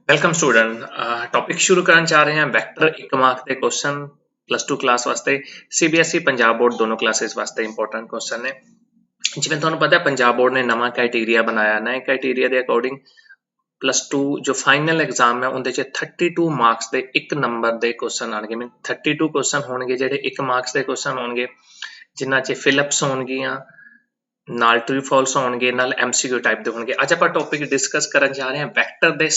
Welcome student. Topic शुरू करना चाह रहे हैं वैक्टर 1 मार्क के क्वेश्चन +2 क्लास वास्ते सीबीएसई पंजाब बोर्ड दोनों क्लासेस वास्ते इंपॉर्टेंट क्वेश्चन ने। जिवें तुहानूं पता है पंजाब बोर्ड ने नवा क्राइटेरिया बनाया, नए क्राइटेरिया के अकॉर्डिंग +2 जो फाइनल एग्जाम है उहदे च 32 मार्क्स के 1 नंबर के क्वेश्चन आएंगे। मीन 32 क्वेश्चन होंगे जिहड़े 1 मार्क्स के क्वेश्चन होंगे, जिन्हां च फिलिप्स होणगियां, नाल ट्रू फॉल्स होणगे, नाल एमसीक्यू टाइप दे होणगे। अज आपां टॉपिक डिस्कस करन जा रहे हैं वैक्टर दे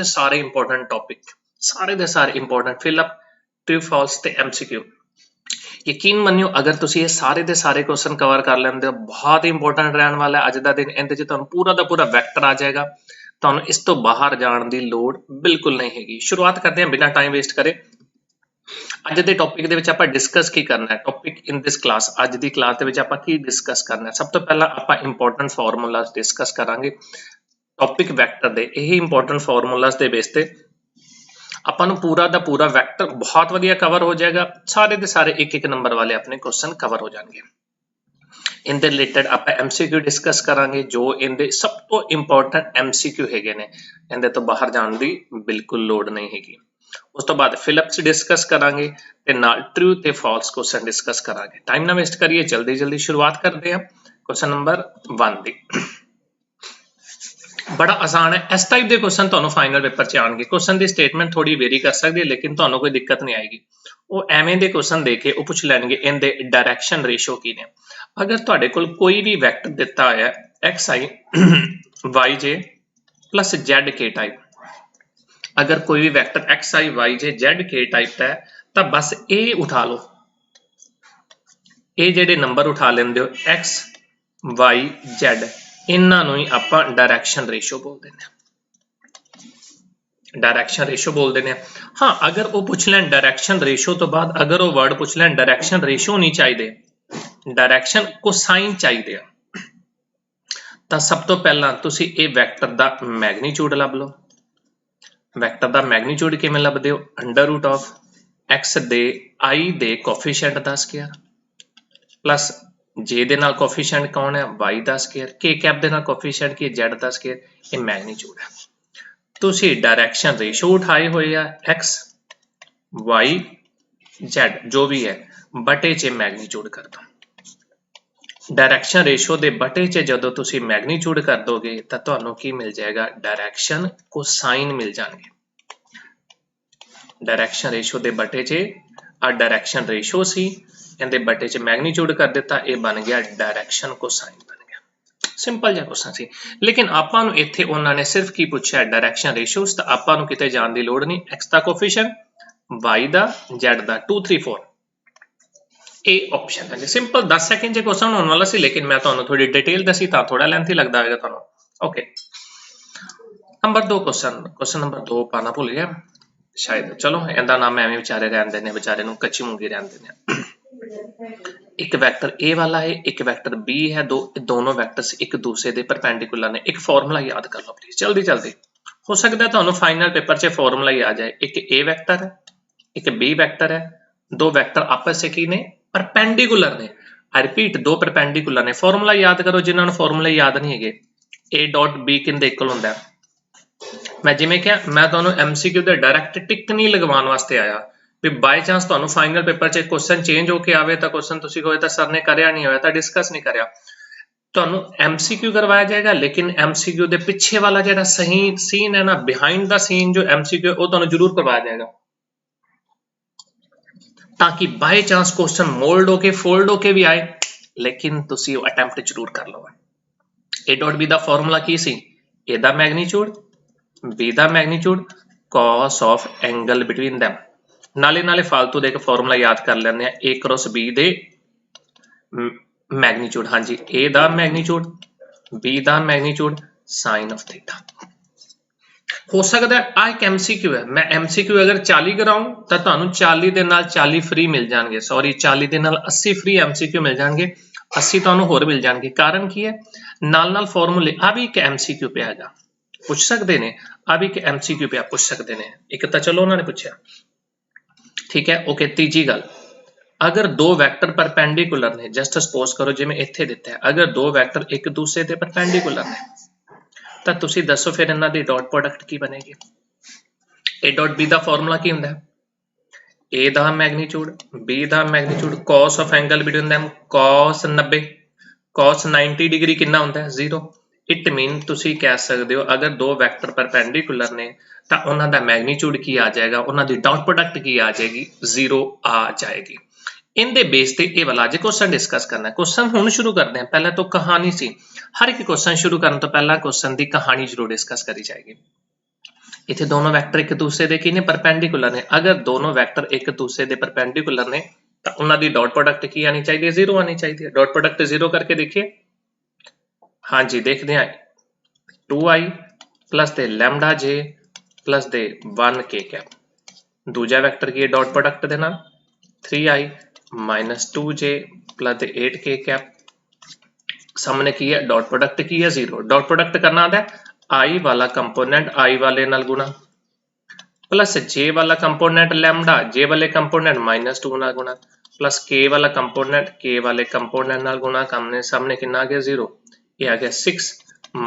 सारे इंपॉर्टेंट टॉपिक, सारे इंपॉर्टेंट फिलअप, ट्रू फॉल्स ते एमसीक्यू। यकीन मनियो अगर तुसीं ये सारे दे सारे क्वेश्चन कवर कर लैंदे हो, बहुत ही इंपॉर्टेंट रहने वाला है अज दा दिन। इहदे च तुहानूं पूरा दा पूरा वैक्टर आ जाएगा, तुहानूं इस तो बाहर जाण दी लोड़ बिल्कुल नहीं हैगी। शुरुआत करते हैं बिना टाइम वेस्ट करे। अज दे टॉपिक दे विच आपां डिस्कस की करना है, टॉपिक इन दिस क्लास अज दी क्लास दे विच आपां की डिस्कस करना है। सब तो पहला आपां इंपॉर्टेंट फार्मूलाज डिस्कस करांगे टॉपिक वैक्टर दे। यही इंपॉर्टेंट फार्मूलाज दे बेस ते आपां नूं पूरा दा पूरा वैक्टर बहुत वधिया कवर हो जाएगा। सारे दे सारे एक एक नंबर वाले अपने क्वेश्चन कवर हो जाएंगे। इनदे रिलेटेड आपां एमसीक्यू डिस्कस करांगे, जो इनदे सब तो इंपॉर्टेंट एमसीक्यू हैगे ने, इनदे तो बाहर जाण दी बिल्कुल लोड़ नहीं हैगी। उस तो बाद फिलिप्स डिस्कस करांगे ते नाल ट्रू ते फॉल्स क्वेश्चन डिस्कस करांगे। टाइम ना वेस्ट करिए, जल्दी जल्दी शुरुआत करते हैं क्वेश्चन नंबर 1 दी। बड़ा आसान है, इस टाइप के क्वेश्चन तुहानूं फाइनल पेपर च आएंगे। क्वेश्चन की स्टेटमेंट थोड़ी वेरी कर सकती है, लेकिन तुहानूं कोई दिक्कत नहीं आएगी। वो एवें दे क्वेश्चन देके वो पुछ लैणगे इनदे डायरैक्शन रेशो की ने। अगर तुहाडे कोल कोई भी वैक्टर दिता होया एक्स आई वाई जे प्लस जेड के टाइप, अगर कोई भी वैक्टर एक्स आई वाई जे जेड के टाइप का है तो बस ए उठा लो, ये जेडे नंबर उठा लेंदे हो एक्स वाई जेड, इन्हां नूं ही आपां डायरैक्शन रेशो बोल देने, डायरैक्शन रेशो बोल देने। हाँ, अगर वो पुछ लैन डायरैक्शन रेशो तो बाद अगर वो वर्ड पुछ लैन डायरैक्शन रेशो नहीं चाहिए, डायरैक्शन कोसाइन चाहिए, तो सब तो पहला तुसीं ये वैक्टर दा मैग्नीट्यूड लभ लो। वैक्टर दा मैग्नीट्यूड किवें लभदे हो? अंडर रूट ऑफ एक्स दे आई दे कोफिशिएंट दा स्केयर प्लस जे दे नाल कोफिशिएंट कौन है? वाई दा स्केयर, के कैप दे नाल कोफिशिएंट की जेड दा स्केयर, ये मैग्नीट्यूड है। तुसीं डायरैक्शन रेशो उठाए हुए आ एक्स वाई जेड जो भी है बटे च मैग्नीट्यूड कर दो। डायरैक्शन रेशो दे बटे च जदों तुसीं मैग्नीट्यूड कर दोगे तो तुहानूं की मिल जाएगा? डायरैक्शन कोसाइन मिल जाएंगे। डायरैक्शन रेशो दे बटे च आ डायरैक्शन रेशो सी, इहदे बटे च मैग्नीट्यूड कर दिता, ये बन गया डायरैक्शन कोसाइन बन गया। सिंपल जिहा क्वेश्चन सी, लेकिन आपां नूं इत्थे उन्हां ने सिर्फ की पुछया डायरैक्शन रेशोस, तो आपां नूं किते जाण दी लोड़ नहीं। एक्स दा कोफिशिएंट, वाई दा, जेड दा 2 3 4 ए ऑप्शन है। सिंपल 10 सेकंड च क्वेश्चन होने वाला सी, लेकिन मैं तुहानूं थोड़ी डिटेल दसी तां थोड़ा लेंथी लगदा होगा तुहानूं। ओके, नंबर 2 क्वेश्चन नंबर 2 पाना भुल गया शायद, चलो इहदा नाम एवें विचारे रहन देने, बेचारे नूं कच्ची मूंगी रहन देने। एक वैक्टर ए वाला है, एक वैक्टर बी है, दोनों वैक्टर्स एक दूसरे के परपेंडिकुलर ने। एक फॉर्मूला याद कर लो प्लीज, जल्दी जल्दी। हो सकता है तुहानूं फाइनल पेपर च फॉर्मूला ही आ जाए। एक ए वैक्टर है, एक बी वैक्टर है, दो वैक्टर आपस से की ने? परपेंडिकुलर ने। आई रिपीट, दो परपेंडिकुलर ने। फॉर्मूला याद करो जिन्होंने फॉर्मूला याद नहीं है। ए डॉट बी किंदे इक्वल होंदा है? मैं जिवें क्या मैं तुहानूं एमसीक्यू दे डायरैक्ट टिक नहीं लगवाउण वास्ते आया भी बाय चांस तुहानूं फाइनल पेपर च क्वेश्चन चेंज होके आवे तो क्वेश्चन तुसीं कहो सर ने करया नहीं होया, तो डिस्कस नहीं करया, तुहानूं एमसीक्यू करवाया जाएगा। लेकिन एमसीक्यू दे पिछे वाला जिहड़ा सही सीन है ना, बिहाइंड द सीन जो एमसीक्यू वो तुहानूं जरूर करवाया जाएगा, ताकि बाय चांस क्वेश्चन मोल्ड होके फोल्ड होके भी आए, लेकिन तुसीं वो अटैम्प्ट जरूर कर लो। ए डॉट बी दा फॉर्मूला की सी? ए दा मैग्नीट्यूड, बी दा magnitude, cos of angle between them. नाले नाले फालतू दे एक फॉर्मूला याद कर लेंदे आ, ए क्रॉस बी दे मैग्नीट्यूड। हाँ जी, ए दा मैग्नीट्यूड, बी दा मैग्नीट्यूड, साइन ऑफ थीटा। हो सकता है आ एक एमसीक्यू है, मैं एमसीक्यू अगर 40 कराऊं तो तुहानूं 40 दे नाल 40 फ्री मिल जाएंगे, सॉरी 40 दे नाल 80 फ्री एमसीक्यू मिल जाएंगे, 80 तुहानूं होर मिल जाएंगे। कारण की है? नाल नाल फॉर्मूले आ भी एक एमसीक्यू पे आएगा, पुछ सकते ने, आ भी एक एमसीक्यू पे पुछ सकते ने। एक तो चलो उन्होंने पूछा, ठीक है। ओके, तीजी गल, अगर दो वैक्टर परपेंडिकुलर ने, जस्ट सपोज करो जिवें इत्थे दिता है, अगर दो वैक्टर एक दूसरे के परपेंडिकुलर ने, तो तुसीं दसो फिर इन्हां दी डॉट प्रोडक्ट की बनेगी? ए डॉट बी का फॉर्मूला की हुंदा है ए दा मैग्नीट्यूड बी दा magnitude cos of angle between them cos 90 cos 90 degree कितना होंदा है 0 इट मीन तुसी कह सकते हो अगर दो वैक्टर परपेंडिकुलर ने तो उन्हां दा मैग्नीट्यूड की आ जाएगा उन्हां दी डॉट प्रोडक्ट की आ जाएगी 0 आ जाएगी। इनके बेस ते ये वाला अज क्वेश्चन डिस्कस करना है। क्वेश्चन हुण शुरू करते हैं। पहले तो कहानी सी हर एक क्वेश्चन शुरू करने तो पहला क्वेश्चन की कहानी जरूर डिस्कस करी जाएगी। इतने दोनों वैक्टर एक दूसरे के की ने परपेंडिकुलर ने अगर दोनों वैक्टर एक दूसरे के परपेंडिकुलर ने तो उन्होंने डॉट प्रोडक्ट की आनी चाहिए 0 आनी चाहिए। डॉट प्रोडक्ट 0 करके देखिए हाँ जी देखते हैं 2i प्लस दे लैम्डा जे प्लस दे 1k कैप दूजा वैक्टर की डॉट प्रोडक्ट दे नाल 3i माइनस 2j प्लस दे 8k कैप सामने की है डॉट प्रोडक्ट की है 0 डॉट प्रोडक्ट करना है आई वाला कंपोनेंट आई वाले नाल गुणा प्लस जे वाला कंपोनेंट लैम्डा जे वाले कंपोनेंट माइनस 2 नाल गुणा प्लस के वाला कंपोनेंट के वाले कंपोनेंट नाल गुणा सामने कितना आ गया 0 ये आ गया 6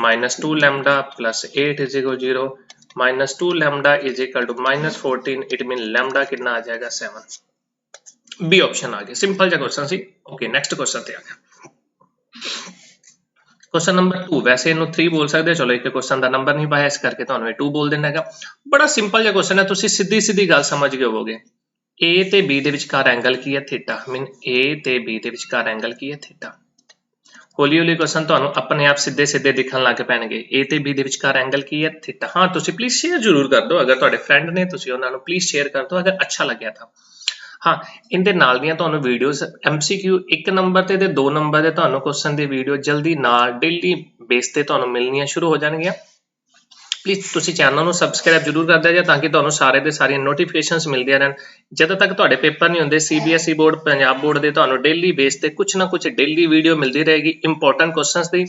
minus 2 lambda plus 8 is equal 0 minus 2 lambda is equal to minus 14 it mean lambda कितना आ जाएगा 7 बी ऑप्शन आ गया। सिंपल जा क्वेश्चन सी। ओके नेक्स्ट क्वेश्चन ते आ गया क्वेश्चन नंबर 2 वैसे इनू 3 बोल सकते चलो एक क्वेश्चन का नंबर नहीं पाया इस करके तुहानू 2 बोल देना है। बड़ा सिंपल जा क्वेश्चन है तुसी सीधी सीधी गल समझ गए होवोगे ए ते बी दे विचकार एंगल की है थीटा मीन ए ते बी दे विचकार एंगल की है थीटा। हौली हौली क्वेश्चन तुहानू अपने आप सीधे सीधे दिखन लग पैणगे ए ते बी दे विचकार एंगल की है थीटा। हाँ तुसी प्लीज शेयर जरूर कर दो अगर तुहाडे फ्रेंड ने तुसी उन्हां नू प्लीज शेयर कर दो अगर अच्छा लग्या था। हाँ इनके नाल दियां तुहानू वीडियोस MCQ 1 नंबर ते 2 नंबर ते तुहानू क्वेश्चन दी वीडियो जल्दी नाल डेली बेस ते तुहानू मिलनियां शुरू हो जाणगियां। प्लीज तुसी चैनल नू सबसक्राइब जरूर कर दिया ताकि तुहानू सारे दे सारी नोटिफिकेशंस मिलदियां रहन। जदों तक तुहाडे पेपर नहीं हुंदे CBSE बोर्ड पंजाब बोर्ड दे तुहानू डेली बेस ते कुछ ना कुछ डेली वीडियो मिलती रहेगी इंपॉर्टेंट क्वेश्चंस दी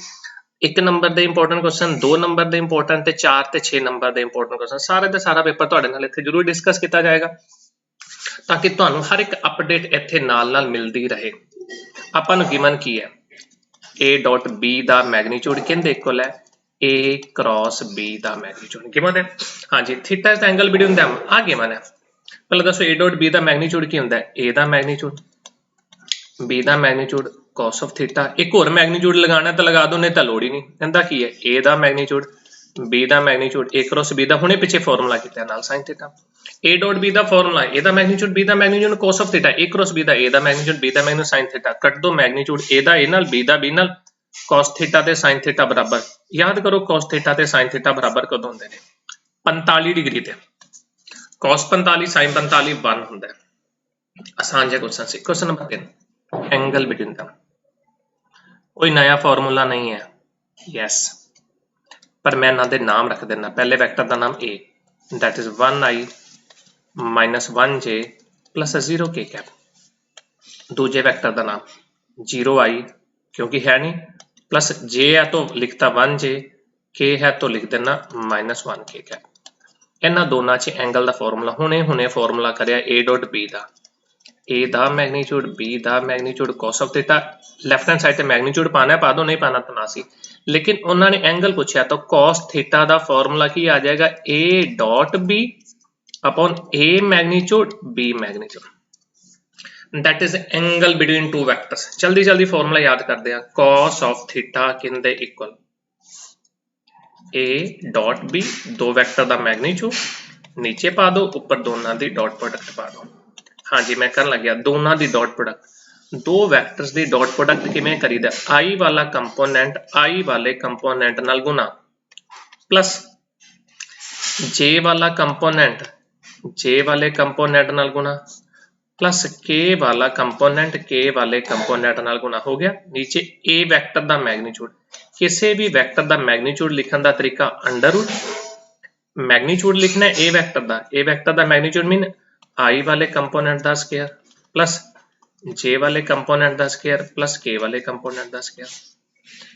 1 नंबर दे इंपॉर्टेंट क्वेश्चन 2 नंबर दे इंपॉर्टेंट ते 4 ते 6 नंबर दे इंपॉर्टेंट क्वेश्चन सारे दा सारा पेपर तुहाडे नाल इत्थे जरूर डिस्कस किया जाएगा ताकि तुहानू हर एक अपडेट इत्थे नाल नाल मिलती रहे। आपां नू गिवन की है ए डॉट बी दा मैग्नीट्यूड किहदे इक्वल है ए क्रॉस बी दा मैग्नीट्यूड गिवन है। हाँ जी theta is the angle between them आ गिवन है। पहले दसो ए डॉट बी दा मैग्नीट्यूड की हुंदा है ए दा मैग्नीट्यूड बी दा मैग्नीट्यूड cos ऑफ थीटा एक और मैग्नीट्यूड लगाना तो लगा दो नहीं तो लोड़ ही नहीं। कहंदा की है ए दा मैग्नीट्यूड बी दा मैग्नीट्यूड ए क्रॉस बी दा हुणे पिछे फार्मूला कीता नाल sin theta A dot B दा फार्मूला ए दा मैग्नीट्यूड बी दा magnitude cos of theta A cross B दा ए दा मैग्नीट्यूड बी दा मैग्नीट्यूड sin थीटा कट दो मैग्नीट्यूड ए दा ए नाल बी दा बी नाल cos थीटा ते sin थीटा बराबर याद करो cos थीटा ते sin थीटा बराबर कदों होंदे ने 45 डिग्री ते cos 45 sin 45 1 हुंदा है। आसान जिहा क्वेश्चन सी। Question number 3 angle between them कोई नया फार्मूला नहीं है यस पर मैं इन्हां दे नाम रख देना पहले वैक्टर का नाम A that is 1i minus 1j plus 0k cap दूजे वैक्टर का नाम 0i क्योंकि है नहीं प्लस j है तो लिखता 1j k है तो लिख देना माइनस 1k कैप। इन्हां दोनों च एंगल का फॉर्मूला हुणे हुणे फॉर्मूला करिया ए डॉट बी का ए दा मैग्नीट्यूड बी दा magnitude cos of theta left hand side ते मैग्नीट्यूड पाना है पा दो नहीं पाना तो ना सी लेकिन उन्होंने एंगल पूछा तो cos थीटा दा फॉर्मूला की आ जाएगा A dot B upon A magnitude B magnitude that is angle between two vectors. जल्दी जल्दी फॉर्मूला याद करते हैं cos ऑफ थीटा किंदे इक्वल ए डॉट बी दो वैक्टर दा मैग्नीट्यूड नीचे पा दो ऊपर दोनों दी डॉट प्रोडक्ट पा दो। हाँ जी मैं कर लग गया दोनों दी डॉट प्रोडक्ट दो वैक्टर्स दी डॉट प्रोडक्ट किवें करीदा आई वाला कंपोनेंट आई वाले कंपोनेंट नाल गुना प्लस जे वाला कंपोनेंट जे वाले कंपोनेंट नाल गुना प्लस के वाला कंपोनेंट के वाले कंपोनेंट नाल गुना हो गया। नीचे ए वैक्टर दा मैग्नीट्यूड किसी भी वैक्टर दा मैग्नीट्यूड लिखण दा तरीका अंडर रूट मैग्नीट्यूड लिखना है ए वैक्टर दा मैग्नीट्यूड मीन आई वाले कंपोनेंट का स्केयर प्लस जे वाले कंपोनेंट का स्केयर प्लस के वाले कंपोनेंट का स्केयर।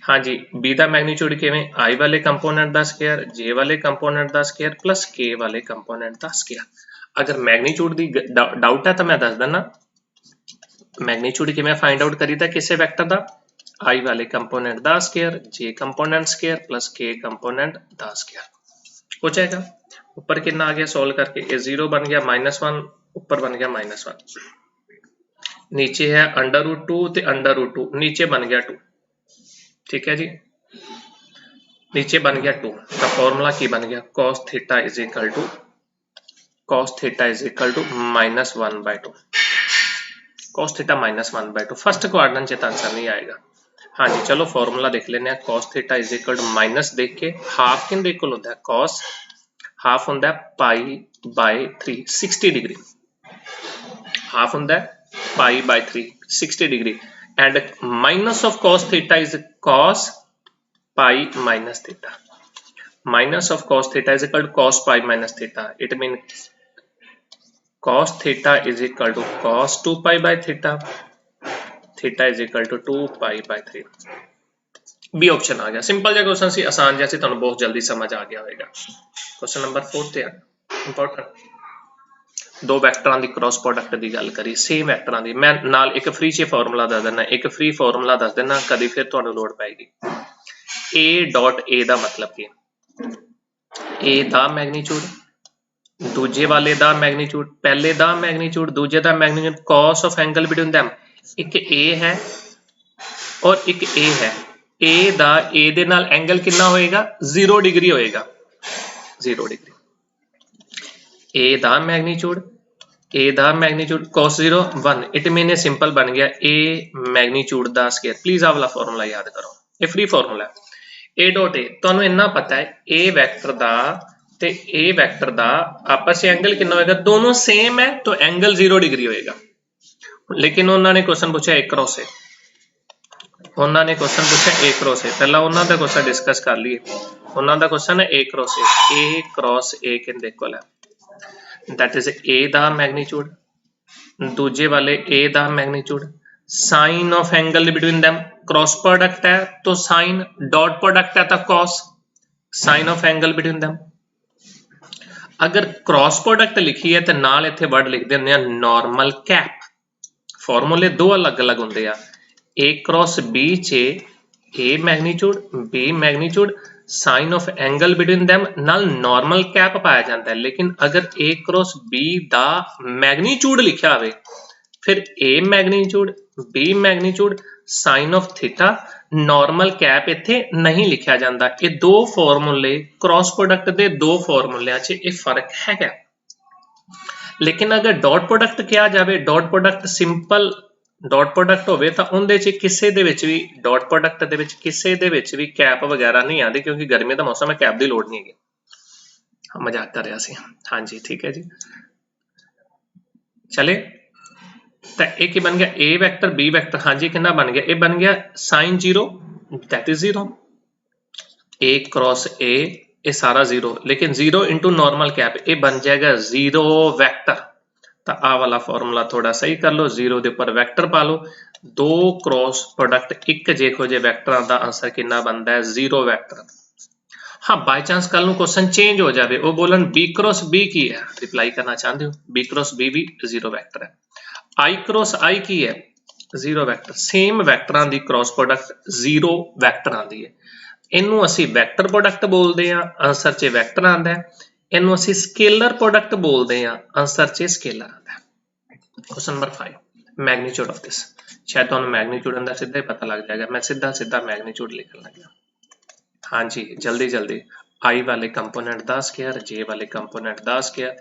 हाँ जी बी का मैग्नीट्यूड किवें आई वाले कंपोनेंट का स्केयर जे वाले कंपोनेंट का स्केयर प्लस के वाले कंपोनेंट का स्केयर। अगर मैग्नीट्यूड की डाउट है तो मैं दस देना मैग्नीट्यूड किवें फाइंड आउट करीदा किसी वैक्टर का आई वाले कंपोनेंट का स्केयर जे कंपोनेंट स्केयर प्लस के कंपोनेंट का स्केयर। हो जाएगा। ऊपर कितना आ गया सॉल्व करके, ये 0 बन गया -1, ऊपर बन गया -1, नीचे है √2 ते √2, नीचे बन गया 2। ठीक है जी, नीचे बन गया 2। तो फॉर्मूला की बन गया cos theta is equal to -1/2। cos theta -1/2। First quadrant च आंसर नहीं आएगा। हाँ जी, चलो फॉर्मूला देख लेने। cos theta is equal to minus देख के हाफ किंदे इक्वल होता है, cos हाफ होता है π/3 60 डिग्री, हाफ होता है π/3 60 degree, and minus of cos theta is cos π minus theta. Minus of cos theta is equal to cos pi minus theta. It means cos theta is equal to cos 2 pi by theta. Theta is equal to 2 pi by 3. B option आ गया। Simple जहा question सी, आसान जैसे तुहानू बहुत जल्दी समझ आ गया होगा। क्वेश्चन नंबर 4 ते इंपॉर्टेंट दो वैक्टरां दी क्रॉस प्रोडक्ट की गल करी, सेम वैक्टरां दी। मैं नाल एक फ्री च फॉर्मूला दस देना, एक फ्री फॉर्मूला दस देना, कभी फिर तुहानू लोड़ पैगी। A डॉट A दा मतलब की A दा मैग्नीट्यूड, दूजे वाले दा मैग्नीट्यूड, पहले दा मैग्नीट्यूड, दूजे दा magnitude, cos of angle between them. एक A है और एक A है। A दा A दे नाल एंगल कितना होएगा, 0 डिग्री होएगा, 0 डिग्री। A दा magnitude cos 0 1, it mean simple बन गया A मैग्नीट्यूड दा स्केयर। प्लीज आ वाला फॉर्मूला याद करो, ये फ्री फॉर्मूला है। A डॉट A तुहानू इन्ना पता है A वैक्टर दा ते A वैक्टर दा आपस में एंगल कितना होएगा, दोनों सेम है तो एंगल 0 डिग्री होएगा। लेकिन उन्होंने क्वेश्चन पूछा A क्रॉस A, उन्होंने क्वेश्चन पूछा A क्रॉस A। पहला उन्होंने दा क्वेश्चन डिस्कस कर लिए। उन्होंने दा क्वेश्चन है A क्रॉस A किंदे इक्वल है, दैट इज A दा मैग्नीट्यूड, दूजे वाले A दा magnitude, sine of angle between them, cross product है तो साइन, डॉट प्रोडक्ट है तो cos, sine of angle between them. अगर क्रॉस प्रोडक्ट लिखी है तो नाल इत्थे वर्ड लिख देंगे नॉर्मल कैप। फॉर्मूले दो अलग अलग होंगे आ, A क्रॉस B चे A magnitude B magnitude, sine of angle between them नाल नॉर्मल कैप पाया जाता है। लेकिन अगर A क्रॉस B दा मैग्नीट्यूड लिखा हुए फिर A magnitude B magnitude sine of theta, normal cap इत्थे नहीं लिखा जाता। ये दो फॉर्मूले क्रॉस प्रोडक्ट दे दो फॉर्मूलियां च ये फर्क है। लेकिन अगर डॉट प्रोडक्ट किया जाए, dot product simple dot product होवे तां उहदे च किसे दे विच भी डॉट प्रोडक्ट दे विच किसे दे विच भी कैप वगैरह नहीं आती, क्योंकि गर्मी का मौसम है, कैप की लोड़ नहीं है। मजाक कर रहा सी। हाँ जी ठीक है जी, चले तो एक बन गया A वैक्टर B वैक्टर। हाँ जी कितना बन गया, ये बन गया sine 0 that is 0, A cross A ये सारा 0, लेकिन 0 इंटू नॉर्मल कैप ये बन जाएगा 0 वैक्टर। तो आ वाला फॉर्मूला थोड़ा सही कर लो, 0 के उपर वैक्टर पा लो, दो क्रॉस प्रोडक्ट एक जेहो जे वैक्टरां दा आंसर कितना बनता है, 0 वैक्टर। हाँ बाय चांस कल नूं क्वेश्चन चेंज हो जाए, वो बोलन B क्रॉस B की है, रिप्लाई करना चाहते हो B क्रॉस B भी 0 वैक्टर है, I क्रॉस I की है 0 वैक्टर। सेम वैक्टरां दी क्रॉस प्रोडक्ट 0 वैक्टर आती है। इनू असी वैक्टर प्रोडक्ट बोलते हैं, आंसर च वैक्टर आता है। इनू असी स्केलर प्रोडक्ट बोलते हैं, आंसर च स्केलर आता है। Question number 5 magnitude of this, शायद तुहानू मैग्नीट्यूड अंदर सीधा ही पता लग जाएगा। मैं सीधा सीधा मैग्नीट्यूड लिखने लगा। हाँ जी जल्दी जल्दी, आई वाले कंपोनेंट दा स्क्वायर, जे वाले कंपोनेंट दा स्क्वायर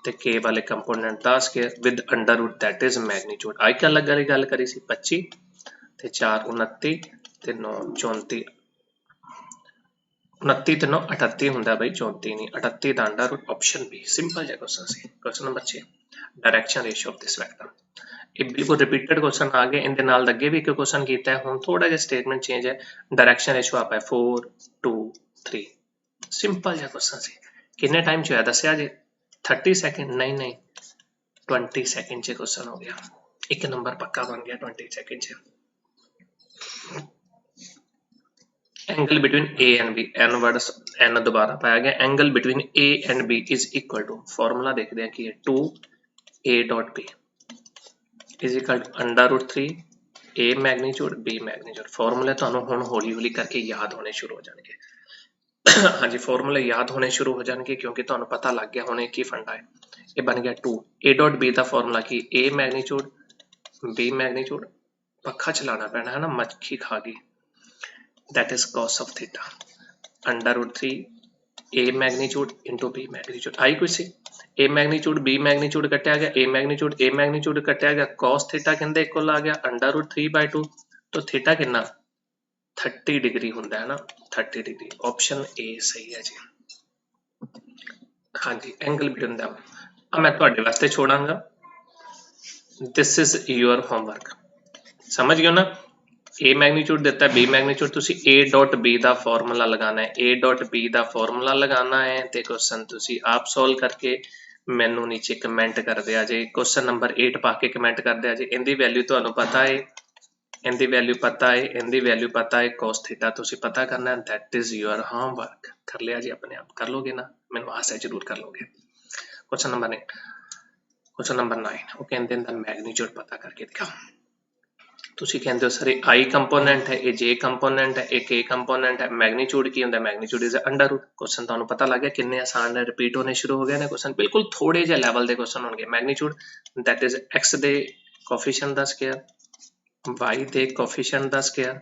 ते के वाले कंपोनेंट दा square with under root that is magnitude. आई क्या लग वाली गल करी सी 25 ते 4 29 ते 9 34, 29 ते 9 38 हुंदा भाई, 34 नहीं, 38 दा under root, option B. Simple है क्वेश्चन सी। Question number 6 direction ratio of this vector. ये बिल्कुल रिपीटेड क्वेश्चन आ गए, इनके नाल अगे भी एक क्वेश्चन किया है, हुण थोड़ा जिहा स्टेटमेंट चेंज है। डायरेक्शन रेशियो आप है 4 2 3। सिंपल जिहा क्वेश्चन सी। कितने टाइम च होया दस्सिया जी, 30 सेकंड नहीं नहीं 20 सेकंड च क्वेश्चन हो गया, एक नंबर पक्का बन गया 20 सेकंड च। Angle between A and B, एन वर्ड एन दोबारा पाया गया, angle between A and B is equal to, formula देखते हैं कि 2A dot B is equal to under root 3 A magnitude B magnitude. फॉर्मूले तो हुण हौली हौली करके याद होने शुरू हो जाएंगे। हाँ जी, फॉर्मूले याद होने शुरू हो जाएंगे क्योंकि तुहानू पता लग गया होने की फंडा है। ये बन गया 2 ए डॉट बी का फॉर्मूला की ए मैग्नीट्यूड बी मैग्नीट्यूड, पखा चलाना पैना है ना, मक्खी खा गई, that is cos of theta under root 3 A magnitude into B magnitude. आई कुछ सी ए मैग्नीट्यूड बी मैग्नीट्यूड कटिया गया, ए मैग्नीट्यूड कटिया गया, कॉस थीटा कहते एक आ गया अंडर रूट 3/2, तो थीटा कितना 30 डिग्री होंगे है ना, 30 डिग्री। ऑप्शन ए सही है जी। हाँ जी, एंगल बिटवीन देम अब मैं ਤੁਹਾਡੇ ਵਾਸਤੇ छोड़ांगा, दिस इज योर होमवर्क। समझ गए ना, ए मैग्नीट्यूड देता है बी मैग्नीट्यूड, तुसी ए डॉट बी का फॉर्मूला लगाना है, ए डॉट बी का फॉर्मूला लगाना है ते क्वेश्चन तुसी आप सॉल्व करके मैनू नीचे कमेंट कर दिया जे, क्वेश्चन नंबर 8 पा के कमेंट कर दिया जे। इनकी वैल्यू तुहानू पता है, इनकी वैल्यू पता है, इनकी वैल्यू पता है, cos थीटा तुसी पता करना है, दैट इज योर होमवर्क। कर लिया जी, अपने आप कर लोगे ना, मैनू आस है जरूर कर लोगे। क्वेश्चन नंबर 9, क्वेश्चन नंबर 9 वो कहते हैं मैग्नीट्यूड पता करके दिखा। तुसी कहते हो सर ये आई कंपोनेंट है, ये जे कंपोनेंट है, ये के कंपोनेंट है, मैग्नीट्यूड की होंगे, magnitude is under root. Question तुहानू पता लग गया कितने आसान है, रिपीट होने शुरू हो गए ने क्वेश्चन, बिल्कुल थोड़े जे लेवल के क्वेश्चन होंगे। मैग्नीट्यूड दैट इज एक्स दे कोफिशिएंट दा स्क्वायर, y ਦੇ ਕੋਫੀਸ਼ੀਐਂਟ ਦਾ ਸਕੁਅਰ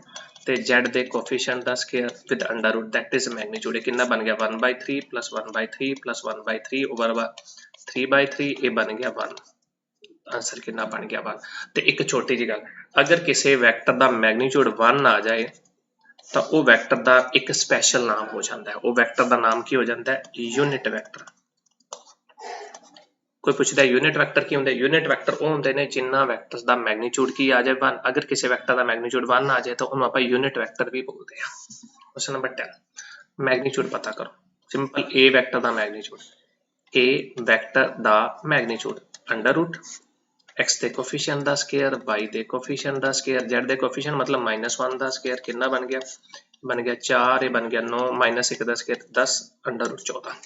ਤੇ z ਦੇ ਕੋਫੀਸ਼ੀਐਂਟ ਦਾ square with under root, that is magnitude. ਇਹ ਕਿੰਨਾ ਬਣ ਗਿਆ 1/3 + 1/3 + 1/3 ਓਵਰ 3/3, ਇਹ ਬਣ ਗਿਆ 1। ਆंसर ਕਿੰਨਾ ਬਣ ਗਿਆ 1। ਤੇ ਇੱਕ ਛੋਟੀ ਜਿਹੀ ਗੱਲ, ਅਗਰ ਕਿਸੇ ਵੈਕਟਰ ਦਾ ਮੈਗਨੀਟਿਊਡ 1 ਆ ਜਾਏ ਤਾਂ ਉਹ ਵੈਕਟਰ ਦਾ ਇੱਕ ਸਪੈਸ਼ਲ ਨਾਮ ਹੋ ਜਾਂਦਾ ਹੈ। ਉਹ ਵੈਕਟਰ ਦਾ ਨਾਮ ਕੀ ਹੋ ਜਾਂਦਾ ਹੈ? Unit vector. कोई पूछता है यूनिट वैक्टर की होंगे? यूनिट वैक्टर वो होंगे ने जिन्ना वैक्टर्स का मैग्नीट्यूड की आ जाए 1, अगर किसी वैक्टर का मैग्नीट्यूड 1 आ जाए तो उन्होंने आप यूनिट वैक्टर भी बोलते हैं। क्वेश्चन नंबर 10, मैग्नीट्यूड पता करो। सिंपल, ए वैक्टर का मैग्नीट्यूड, ए वैक्टर का मैग्नीट्यूड अंडर रूट एक्स के कोफिशिएंट का स्क्वायर, वाई के कोफिशिएंट का स्क्वायर, जेड के कोफिशिएंट मतलब -1 का स्क्वायर, कितना बन गया? बन गया 4, ये बन गया 9, -1 का स्क्वायर 10 अंडर रूट 14।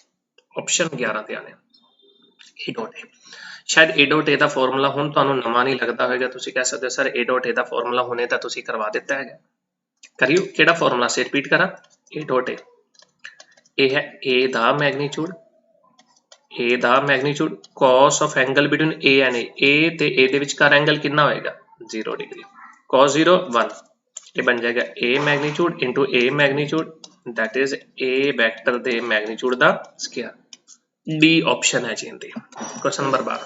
ऑप्शन 11 ध्यान है ए डॉट ए। शायद ए डॉट ए का फॉर्मूला हुण तुहानू नवा नहीं लगता होगा, तुसीं कह सकते हो सर ए डॉट ए का फॉर्मूला हुणे तां तुसीं करवा दिता है। करियो, किहड़ा फॉर्मूला से रिपीट करा? ए डॉट ए, ए है ए दा मैग्नीट्यूड, ए दा magnitude cos of angle between A and A ते ए दे विचकार एंगल कितना होएगा? 0 डिग्री। cos 0 1, ये बन जाएगा A magnitude into A magnitude, that is A vector दे मैग्नीट्यूड दा स्क्वायर। डी ऑप्शन है जी हिंदी। क्वेश्चन नंबर 12,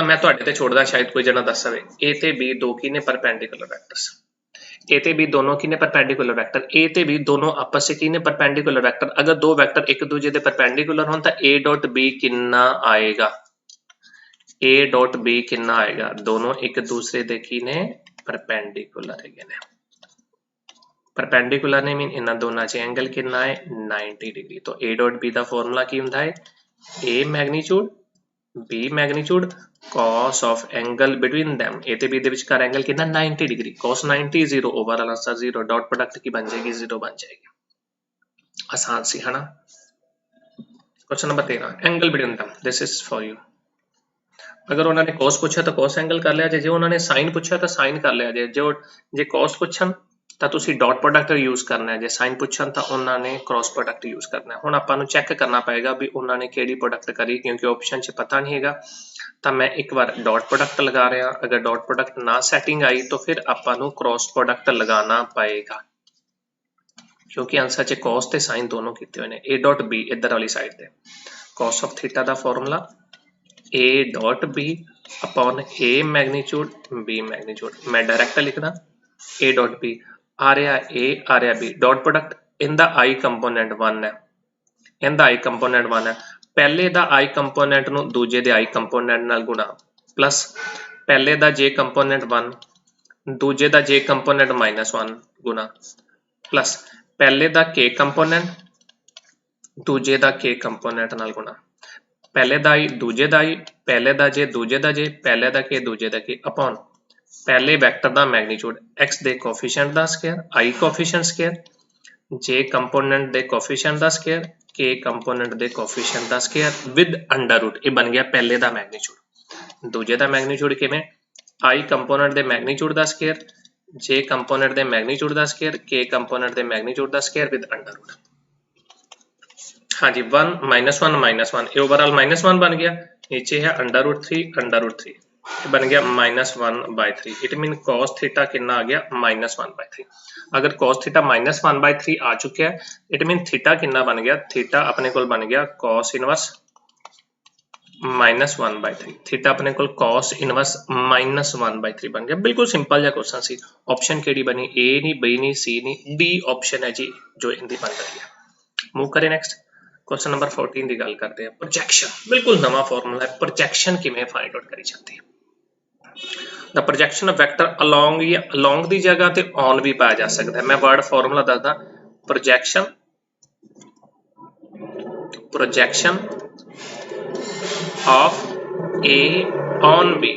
मैं ਤੁਹਾਡੇ ਤੇ ਛੋੜਦਾ, शायद कोई जना दस सके ए ते बी दो की ने परपेंडिकुलर वैक्टर्स, ए ते बी दोनों की ने परपेंडिकुलर वैक्टर, ए ते बी दोनों आपस से की ने परपेंडिकुलर वैक्टर। अगर दो वैक्टर एक दूसरे के परपेंडिकुलर हों तो ए डॉट बी कितना आएगा? ए डॉट बी कितना आएगा? दोनों एक दूसरे के की ने परपेंडिकुलर है। परपेंडिकुलर ने मीन इन्हां दोनों च एंगल कितना है? 90 डिग्री। तो ए डॉट बी का फॉर्मूला की होंदा है? A magnitude B magnitude cos of angle between them, A ते बी दे विचकार एंगल कितना? 90 degree. cos 90 0, overall answer 0, dot product की बन जाएगी 0 बन जाएगी। आसान सी है ना। Question number 13, angle between them, this is for you. अगर उन्होंने cos पूछा तो cos एंगल कर लिया जे, जो उन्होंने sin पूछा तो sin कर लिया जे, जो जे cos पूछन ਤਾਂ ਤੁਸੀਂ ਡਾਟ ਪ੍ਰੋਡਕਟ ਯੂਜ਼ ਕਰਨਾ ਹੈ, ਜੇ ਸਾਈਨ ਪੁੱਛਣ ਤਾਂ ਉਹਨਾਂ ਨੇ ਕ੍ਰਾਸ ਪ੍ਰੋਡਕਟ ਯੂਜ਼ ਕਰਨਾ ਹੈ। ਹੁਣ ਆਪਾਂ ਨੂੰ ਚੈੱਕ ਕਰਨਾ ਪਏਗਾ ਵੀ ਉਹਨਾਂ ਨੇ ਕਿਹੜੀ ਪ੍ਰੋਡਕਟ ਕਰੀ, ਕਿਉਂਕਿ ਆਪਸ਼ਨ 'ਚ ਪਤਾ ਨਹੀਂ ਹੈਗਾ। ਤਾਂ ਮੈਂ ਇੱਕ ਵਾਰ ਡਾਟ ਪ੍ਰੋਡਕਟ ਲਗਾ ਰਿਹਾ, ਅਗਰ ਡਾਟ ਪ੍ਰੋਡਕਟ ਨਾ ਸੈਟਿੰਗ आई तो फिर ਆਪਾਂ ਨੂੰ ਕ੍ਰਾਸ ਪ੍ਰੋਡਕਟ ਲਗਾਉਣਾ ਪਏਗਾ, ਕਿਉਂਕਿ ਆਂਸਰ 'ਚ cos ਤੇ sin ਦੋਨੋਂ ਕੀਤੇ ਹੋਏ ਨੇ। a ਡਾਟ b ਇੱਧਰ ਵਾਲੀ ਸਾਈਡ ਤੇ cos of theta the formula a dot b upon a magnitude b magnitude, मैं डायरेक्ट लिखदा a डॉट b आ रहा ए आ रहा बी, डॉट प्रोडक्ट इनका आई कंपोनेंट 1 है, इनका आई कंपोनेंट 1 है, पहले दा आई कंपोनेंट नूं दूजे दे आई कंपोनेंट नाल गुणा, प्लस पहले दा जे कंपोनेंट 1 दूजे दा जे कंपोनेंट -1 गुणा, प्लस पहले दा के कंपोनेंट दूजे दा के कंपोनेंट नाल गुणा, पहले दा आई दूजे दा आई, पहले दा जे दूजे दा जे, पहले दा के दूजे दा के, अपॉन पहले वैक्टर का मैग्नीट्यूड एक्स के कोफिशिएंट का स्क्वायर, आई कोफिशिएंट स्क्वायर, जे कंपोनेंट के कोफिशिएंट का स्क्वायर, के कंपोनेंट के कोफिशिएंट का स्क्वायर विद अंडर रूट। ये बन गया पहले का मैग्नीट्यूड। दूजे का मैग्नीट्यूड किवें? आई कंपोनेंट के मैग्नीट्यूड का स्क्वायर जे कंपोनेंट दे मैग्नीट्यूड का स्केयर, के कंपोनेंट दे मैग्नीट्यूड का स्केयर विद अंडर रूट। हाँ जी 1 -1 ये ओवरऑल -1 बन गया, नीचे है √3 बन गया -1/3। इट मीन cos थीटा कितना आ गया -1/3। अगर cos थीटा -1/3 आ चुका है, इट मीन थीटा कितना बन गया, थीटा अपने को बन गया cos इनवर्स -1/3। थीटा अपने को cos इनवर्स -1/3 बन गया। बिल्कुल सिंपल जा क्वेश्चन सी। ऑप्शन केड़ी बनी, ए नहीं, बी नहीं, सी नहीं, डी ऑप्शन है जी जो इनकी बन रही है। मूव करें नेक्स्ट। क्वेश्चन नंबर 14 की गल करते हैं। प्रोजेक्शन बिल्कुल नवा फॉर्मूला है। प्रोजेक्शन किवें फाइंड आउट करी जाती है। The projection of vector along या अलोंग की जगह ते ऑन भी पाया जा सकता है। मैं वर्ड फॉर्मूला दसदा, projection of A on B.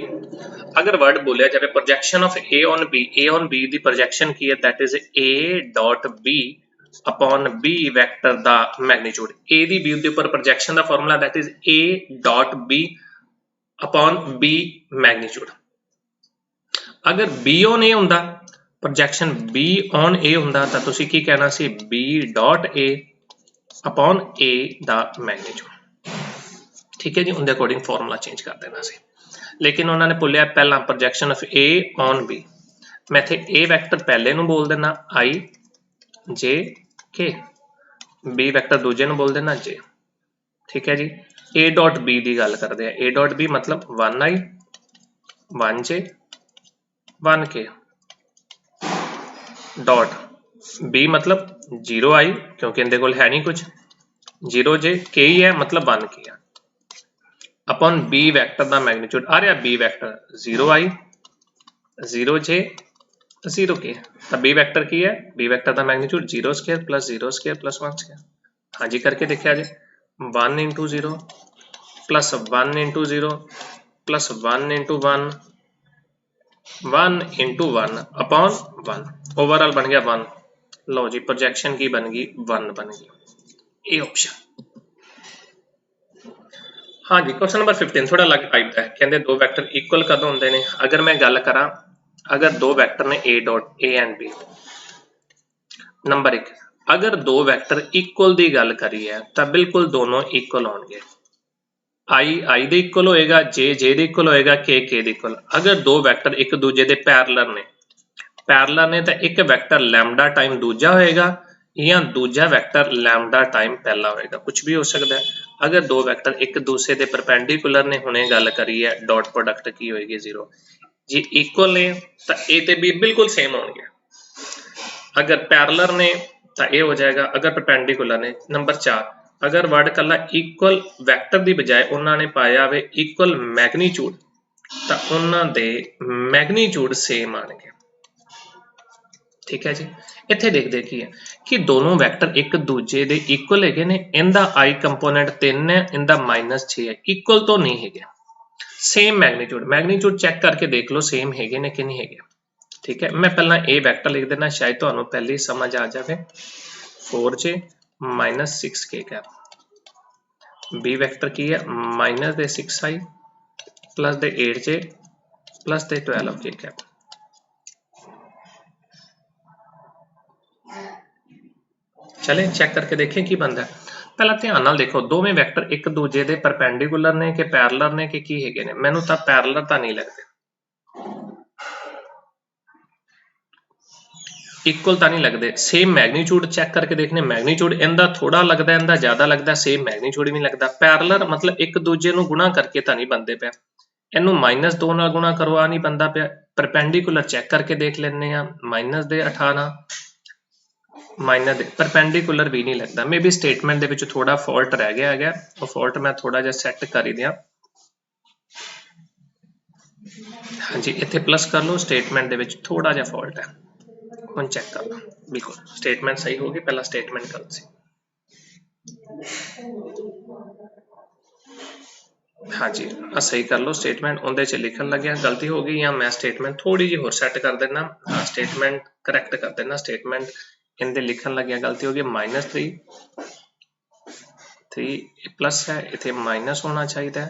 अगर वर्ड बोलिया जाए projection of A on B दी प्रोजेक्शन की है, that is A dot B upon B vector दा मैग्नीट्यूड। ए दी बी दे ऊपर प्रोजेक्शन दा formula that is A dot B upon B magnitude. अगर बी ऑन ए हुंदा, प्रोजेक्शन बी ऑन ए हुंदा तां तुसीं की कहना सी, बी डॉट ए अपॉन ए दा मैग्नीट्यूड। ठीक है जी, उनके अकॉर्डिंग फॉर्मूला चेंज कर देना सी। लेकिन उन्होंने बोलिया पहला projection of A on B. मैं इत्थे ए वैक्टर पहले नूं बोल देना आई जे के, बी वैक्टर दूजे नूं बोल देना जे। ठीक है जी, ए डॉट बी की गल करते हैं। ए डॉट बी मतलब 1i 1j 1k dot B मतलब 0i क्योंकि इनके कोल है नहीं कुछ, 0j के ही है मतलब 1k है, अपॉन बी वैक्टर का मैग्नीट्यूड आ रहा B vector 0i 0j 0k। तो बी वैक्टर की है, बी वैक्टर का मैग्नीट्यूड 0² प्लस 0² प्लस 1²। हाँ जी करके देखिए जी, 1 into 0 plus 1 into 0 plus 1 into 1 1 into 1 upon 1 overall बन गया 1। लो जी प्रोजेक्शन की बन गई 1 बन गई, ए ऑप्शन। हाँ जी क्वेश्चन नंबर 15 थोड़ा अलग टाइप का है। कहते दो वैक्टर इक्वल कदों होंदे ने। अगर मैं गल करा, अगर दो वैक्टर ने A dot A and B. Number 1, अगर दो वैक्टर इक्वल की गल करी है तो बिल्कुल दोनों इक्वल होंगे। आई दे इक्वल होएगा, जे दे इक्वल होएगा, के दे इक्वल। अगर दो वैक्टर एक दूजे दे पैरेलल ने तो एक वैक्टर लैम्डा टाइम दूजा होएगा या दूजा वैक्टर लैम्डा टाइम पहला होएगा, कुछ भी हो सकता है। अगर दो वैक्टर एक दूसरे के परपेंडिकुलर ने हुणे गल करी है, डॉट प्रोडक्ट की होएगी 0। जी इक्वल ने तो ए ते बी बिल्कुल सेम होंगे। अगर पैरेलल ने तो ये हो जाएगा, अगर परपेंडिकुलर ने। नंबर 4, अगर वर्ड कला इक्वल वैक्टर की बजाय उन्होंने पाया वे इक्वल मैग्नीट्यूड तो उन्होंने मैग्नीट्यूड सेम आएंगे। ठीक है जी, इत्थे देखते की है कि दोनों वैक्टर एक दूजे दे इक्वल है ने। इनका आई कंपोनेंट 3 है, इनका -6 है, इक्वल तो नहीं है। सेम मैग्नीट्यूड चेक करके देख लो सेम है ने कि नहीं है। ठीक है, मैं पहला ए वैक्टर लिख देना, शायद तो पहले ही समझ आ जाए। 4j - 6k cap. B vector की है -6i plus 8j plus 12k cap. चले चेक करके देखें की बनता है। पहला ध्यान नाल देखो, दोवें वैक्टर एक दूजे दे परपेंडिकुलर ने कि पैरेलल ने कि की हैगे ने। मैनू तां पैरेलल तां नहीं लगदे, इक्वल तां नहीं लगदे। सेम मैग्नीट्यूड चेक करके देखने, मैग्नीट्यूड इनदा थोड़ा लगदा, इनदा ज्यादा लगदा, सेम मैग्नीट्यूड भी नहीं लगदा। पैरेलल मतलब एक दूजे नू गुणा करके तां नहीं बनदे पे, इनू -2 नाल गुणा करो आ नहीं बनदा पे। परपेंडिकुलर चेक करके देख लेने आ, -18 माइनस दे परपेंडिकुलर भी नहीं लगता। मे बी स्टेटमेंट दे विच थोड़ा फॉल्ट रह गया है, वो फॉल्ट मैं थोड़ा जिहा सैट कर ही दिया। हाँ जी इत्थे प्लस कर लो, स्टेटमेंट दे विच थोड़ा जिहा फॉल्ट है, हुण चेक कर लो। बिल्कुल स्टेटमेंट सही होगी, पहला स्टेटमेंट गलत सी। हाँ जी सही कर लो स्टेटमेंट, उहदे च लिखन लग्या गलती हो गई, या मैं स्टेटमेंट थोड़ी जी होर सैट कर देना। हाँ स्टेटमेंट करैक्ट कर देना। स्टेटमेंट इनके लिखन लग्या गलती हो गई, -3 प्लस है, इतने माइनस होना चाहिए।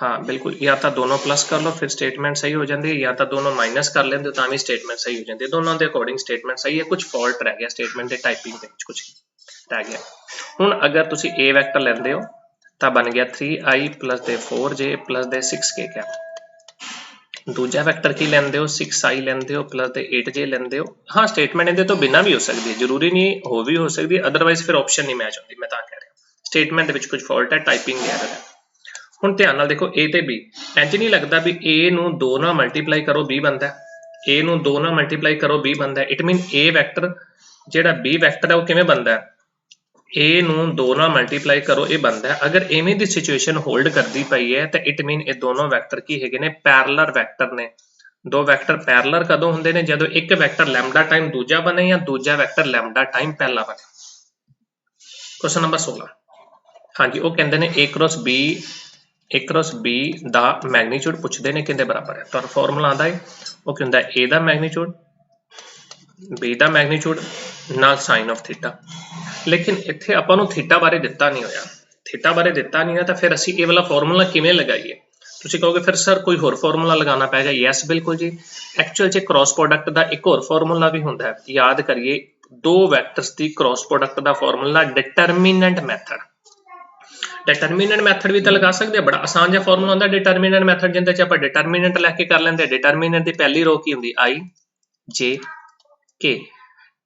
हाँ बिल्कुल, या तो दोनों प्लस कर लो फिर स्टेटमेंट सही हो जाती है, या तो दोनों माइनस कर लेंगे तो भी स्टेटमेंट सही हो जाती है। दोनों के अकॉर्डिंग स्टेटमेंट सही है, कुछ फॉल्ट रह गया स्टेटमेंट के टाइपिंग के कुछ रह गया। हुण अगर तुसी ए वैक्टर लेंदे हो तो बन गया 3i प्लस दे 4j प्लस दे 6k कैप। दूजा वैक्टर की लेंदे हो 6i लेंदे हो प्लस दे 8j लेंदे हो। हाँ स्टेटमेंट इहदे तो बिना भी हो सकती है, जरूरी नहीं हो भी हो सकती है, अदरवाइज फिर ऑप्शन नहीं मैच होती। मैं तां कह रहा स्टेटमेंट दे विच कुछ फॉल्ट है, टाइपिंग एरर है। ਹੁਣ ਧਿਆਨ ਨਾਲ ਦੇਖੋ a ਤੇ b ਇੰਜ ਨਹੀਂ ਲੱਗਦਾ ਵੀ a ਨੂੰ 2 ਨਾਲ ਮਲਟੀਪਲਾਈ ਕਰੋ b ਬਣਦਾ ਹੈ, a ਨੂੰ 2 ਨਾਲ ਮਲਟੀਪਲਾਈ ਕਰੋ b ਬਣਦਾ ਹੈ। ਇਟ ਮੀਨ a ਵੈਕਟਰ ਜਿਹੜਾ b ਵੈਕਟਰ ਹੈ ਉਹ ਕਿਵੇਂ ਬਣਦਾ ਹੈ, a ਨੂੰ 2 ਨਾਲ ਮਲਟੀਪਲਾਈ ਕਰੋ ਇਹ ਬਣਦਾ ਹੈ। ਅਗਰ ਐਵੇਂ ਦੀ ਸਿਚੁਏਸ਼ਨ ਹੋਲਡ ਕਰਦੀ ਪਈ ਹੈ ਤਾਂ ਇਟ ਮੀਨ ਇਹ ਦੋਨੋਂ ਵੈਕਟਰ ਕੀ ਹੈਗੇ ਨੇ, ਪੈਰਲਰ ਵੈਕਟਰ ਨੇ। ਦੋ ਵੈਕਟਰ ਪੈਰਲਰ ਕਦੋਂ ਹੁੰਦੇ ਨੇ, ਜਦੋਂ ਇੱਕ ਵੈਕਟਰ ਲੈਮਡਾ ਟਾਈਮ ਦੂਜਾ ਬਣੇ ਜਾਂ ਦੂਜਾ ਵੈਕਟਰ ਲੈਮਡਾ ਟਾਈਮ ਪਹਿਲਾ ਬਣੇ। ਕੁਐਸਚਨ ਨੰਬਰ 16 ਹਾਂਜੀ ਉਹ ਕਹਿੰਦੇ ਨੇ a cross b the magnitude ਪੁੱਛਦੇ ਨੇ ਕਿੰਦੇ ਬਰਾਬਰ ਹੈ। ਤੁਹਾਨੂੰ ਫਾਰਮੂਲਾ ਆਉਂਦਾ ਹੈ ਉਹ ਕੀ ਹੁੰਦਾ ਹੈ, a the magnitude b the magnitude ਨਾਲ ਸਾਈਨ ਆਫ ਥੀਟਾ। ਲੇਕਿਨ ਇੱਥੇ ਆਪਾਂ ਨੂੰ ਥੀਟਾ ਬਾਰੇ ਦਿੱਤਾ ਨਹੀਂ ਹੋਇਆ, ਥੀਟਾ ਬਾਰੇ ਦਿੱਤਾ ਨਹੀਂ ਹੈ ਤਾਂ ਫਿਰ ਅਸੀਂ ਇਹ ਵਾਲਾ ਫਾਰਮੂਲਾ ਕਿਵੇਂ ਲਗਾਈਏ। ਤੁਸੀਂ ਕਹੋਗੇ ਫਿਰ ਸਰ ਕੋਈ ਹੋਰ ਫਾਰਮੂਲਾ ਲਗਾਉਣਾ ਪਏਗਾ। ਯੈਸ ਬਿਲਕੁਲ ਜੀ, ਐਕਚੁਅਲ 'ਚ ਕ੍ਰਾਸ ਪ੍ਰੋਡਕਟ ਦਾ ਇੱਕ ਹੋਰ ਫਾਰਮੂਲਾ ਵੀ ਹੁੰਦਾ ਹੈ। ਯਾਦ ਕਰੀਏ ਦੋ ਵੈਕਟਰਸ ਦੀ ਕ੍ਰਾਸ ਪ੍ਰੋਡਕਟ ਦਾ ਫਾਰਮੂਲਾ ਡਿਟਰਮੀਨੈਂਟ ਮੈਥਡ। डिटरमिनेंट मैथड भी तो लगा सकते हैं, बड़ा आसान जिहा फॉर्मूला होंदा डिटरमिनेंट मैथड जिंदे च आपां डिटरमिनेंट लैके कर लेंदे। डिटरमिनेंट दी पहली रो की हुंदी i j k,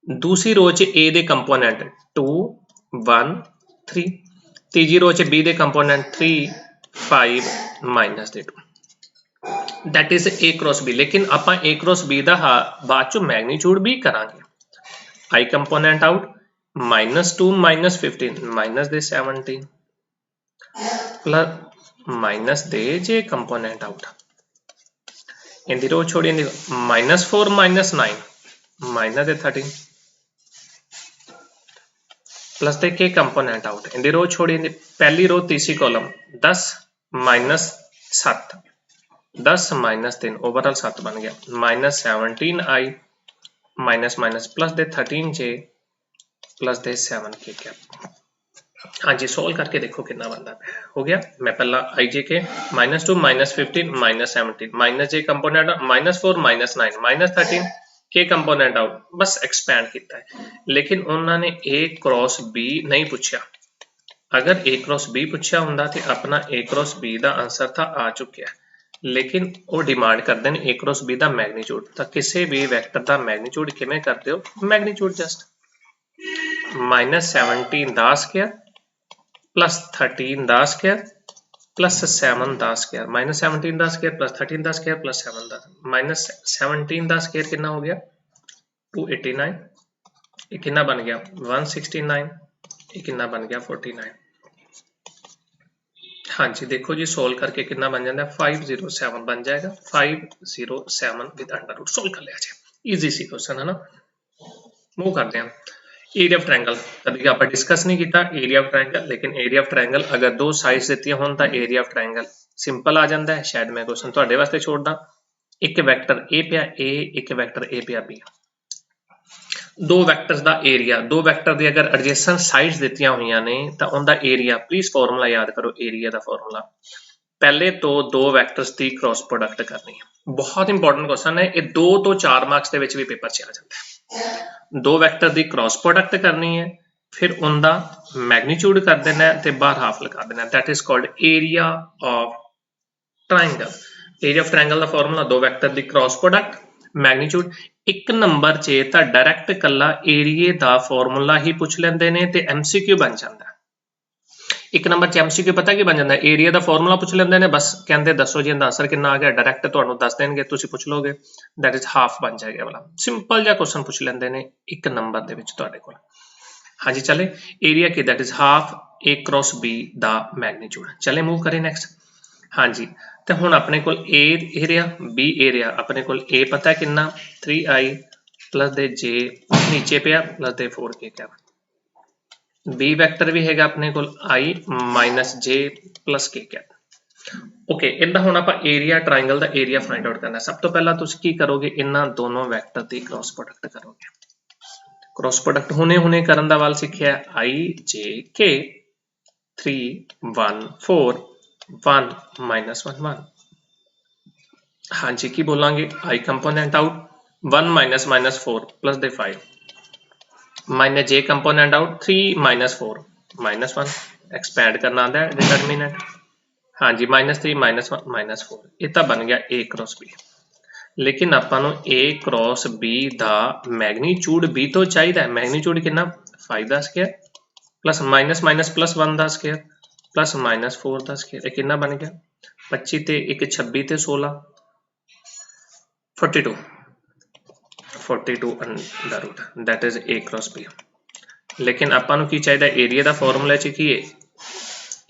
दूसरी रो च a दे कंपोनेंट 2 1 3, तीजी रो च b they component 3 5 minus they 2, that is a cross b। लेकिन आपां a क्रॉस b दा बाद चो मैग्नीट्यूड भी करांगे। i कंपोनेंट आउट -2 -15 माइनस दे 17 प्लस माइनस दे जे कंपोनेंट आउट इन रो छोड़ी -4 -9 माइनस दे 13 प्लस दे के कंपोनेंट आउट इन रो छोड़ी पहली रो तीसरी कॉलम 10 -7 10 -3 ओवरऑल 7 बन गया -17i माइनस माइनस प्लस दे 13j प्लस दे 7k कैप। हाँ जी सोल्व करके देखो कितना बनता है। हो गया, मैं पहला आई जे के -2 -15 -17 माइनस जे कंपोनेंट -4 -9 -13 के कंपोनेंट आउट बस एक्सपैंड किया है। लेकिन उन्होंने a क्रॉस b नहीं पूछा। अगर a क्रॉस b पूछा होंदा तो अपना a क्रॉस b का आंसर था आ चुका है, लेकिन वो डिमांड करते हैं a क्रॉस b का मैग्नीट्यूड। तो किसी भी वैक्टर का मैग्नीट्यूड किवें करते हो, मैग्नीट्यूड जस्ट -17 दा स्क्वायर प्लस 13 दा स्क्वायर प्लस 7 दा स्क्वायर -17 दा स्क्वायर प्लस 13 दा स्क्वायर प्लस 7 दा -17 दा स्क्वायर कितना हो गया 289, ये कितना बन गया 169, ये कितना बन गया 49। हाँ जी देखो जी सोल्व करके कितना बन जाता है 507 बन जाएगा, 507 विद अंडर रूट। सोल्व कर लिया जाए, इजी सी क्वेश्चन है ना। मूव करते हैं एरिया ऑफ ट्रायंगल। कभी आप डिस्कस नहीं किया एरिया ऑफ ट्रायंगल, लेकिन एरिया ऑफ ट्रायंगल अगर दो साइड्स दी होन तां एरिया ऑफ ट्रायंगल सिंपल आ जाता है। शायद मैं क्वेश्चन तुहाडे वास्ते छोड़दा, एक वैक्टर ए पिया ए, एक वैक्टर ए पिया बी, दो वैक्टर्स दा एरिया, दो वैक्टर दी अगर एडजेसेंट साइड्स दित्तियां होईयां ने तां उनदा एरिया, प्लीज फार्मूला याद करो एरिया दा फार्मूला, पहले तो दो वैक्टर्स दी क्रॉस प्रोडक्ट करनी है। बहुत इंपॉर्टेंट क्वेश्चन है, ये 2 तो 4 मार्क्स दे विच भी पेपर च आ जाता है। दो वैक्टर दी क्रॉस प्रोडक्ट करनी है, फिर उनका मैग्नीट्यूड कर देना है ते बाहर हाफ लगा देना है, that is called area of triangle. Area of triangle का फार्मूला दो वैक्टर दी क्रॉस प्रोडक्ट मैग्नीट्यूड। एक नंबर च तां डायरैक्ट कल्ला एरिए दा फार्मूला ही पुछ लेंदे ने ते MCQ बन जाता है। एक नंबर च MCQ पता की बन जाता है, एरिया का फार्मूला पुछ लेंदे ने, बस कहते दसो जी आंसर कितना आ गया, डायरैक्ट तुहानू दस देंगे, तुसीं पुछ लोगे, दैट इज हाफ बन जाएगा वाला। सिंपल जिहा क्वेश्चन पुछ लेंदे ने एक नंबर दे विच तुहाडे कोल। हाँ जी चले एरिया की that is half A cross B दा मैग्नीट्यूड। चले मूव करें नेक्स्ट। हाँ जी तो हुण अपने कोल ए एरिया बी एरिया, अपने कोल ए पता है कितना 3i प्लस दे जे नीचे पिया प्लस दे 4k क्या, बी वैक्टर भी हैगा अपने कोल i minus j plus k क्या। ओके इदा हुण आपां एरिया ट्रायंगल दा एरिया फाइंड आउट करना। सब तो पहला तुसीं की करोगे, इन्हां दोनों वैक्टर दी क्रॉस प्रोडक्ट करोगे। क्रॉस प्रोडक्ट हुणे करन दा वाल सीखिया i j k 3 1 4 1 माइनस 1 1। हाँ जी की बोलांगे i component out 1 minus minus 4 plus दे 5 minus j component out 3 minus 4 minus 1 expand करना आंदा है डिटरमिनेंट। हाँ जी माइनस 3 माइनस 1 माइनस 4 ये तो बन गया ए क्रॉस बी। लेकिन ਆਪਾਂ ਨੂੰ a क्रॉस b ਦਾ मैग्नीट्यूड b तो चाहिए मैग्नीट्यूड कितना 5 ਦਾ square plus minus minus plus 1 ਦਾ ਸਕੁਅਰ प्लस माइनस 4 ਦਾ ਸਕੁਅਰ ਇਹ ਕਿੰਨਾ ਬਣ ਗਿਆ 25 ਤੇ 1 26 ਤੇ 16 42 under root that is a cross b। लेकिन ਆਪਾਂ ਨੂੰ ਕੀ ਚਾਹੀਦਾ ਏਰੀਆ ਦਾ ਫਾਰਮੂਲਾ ਚ ਕੀ ਹੈ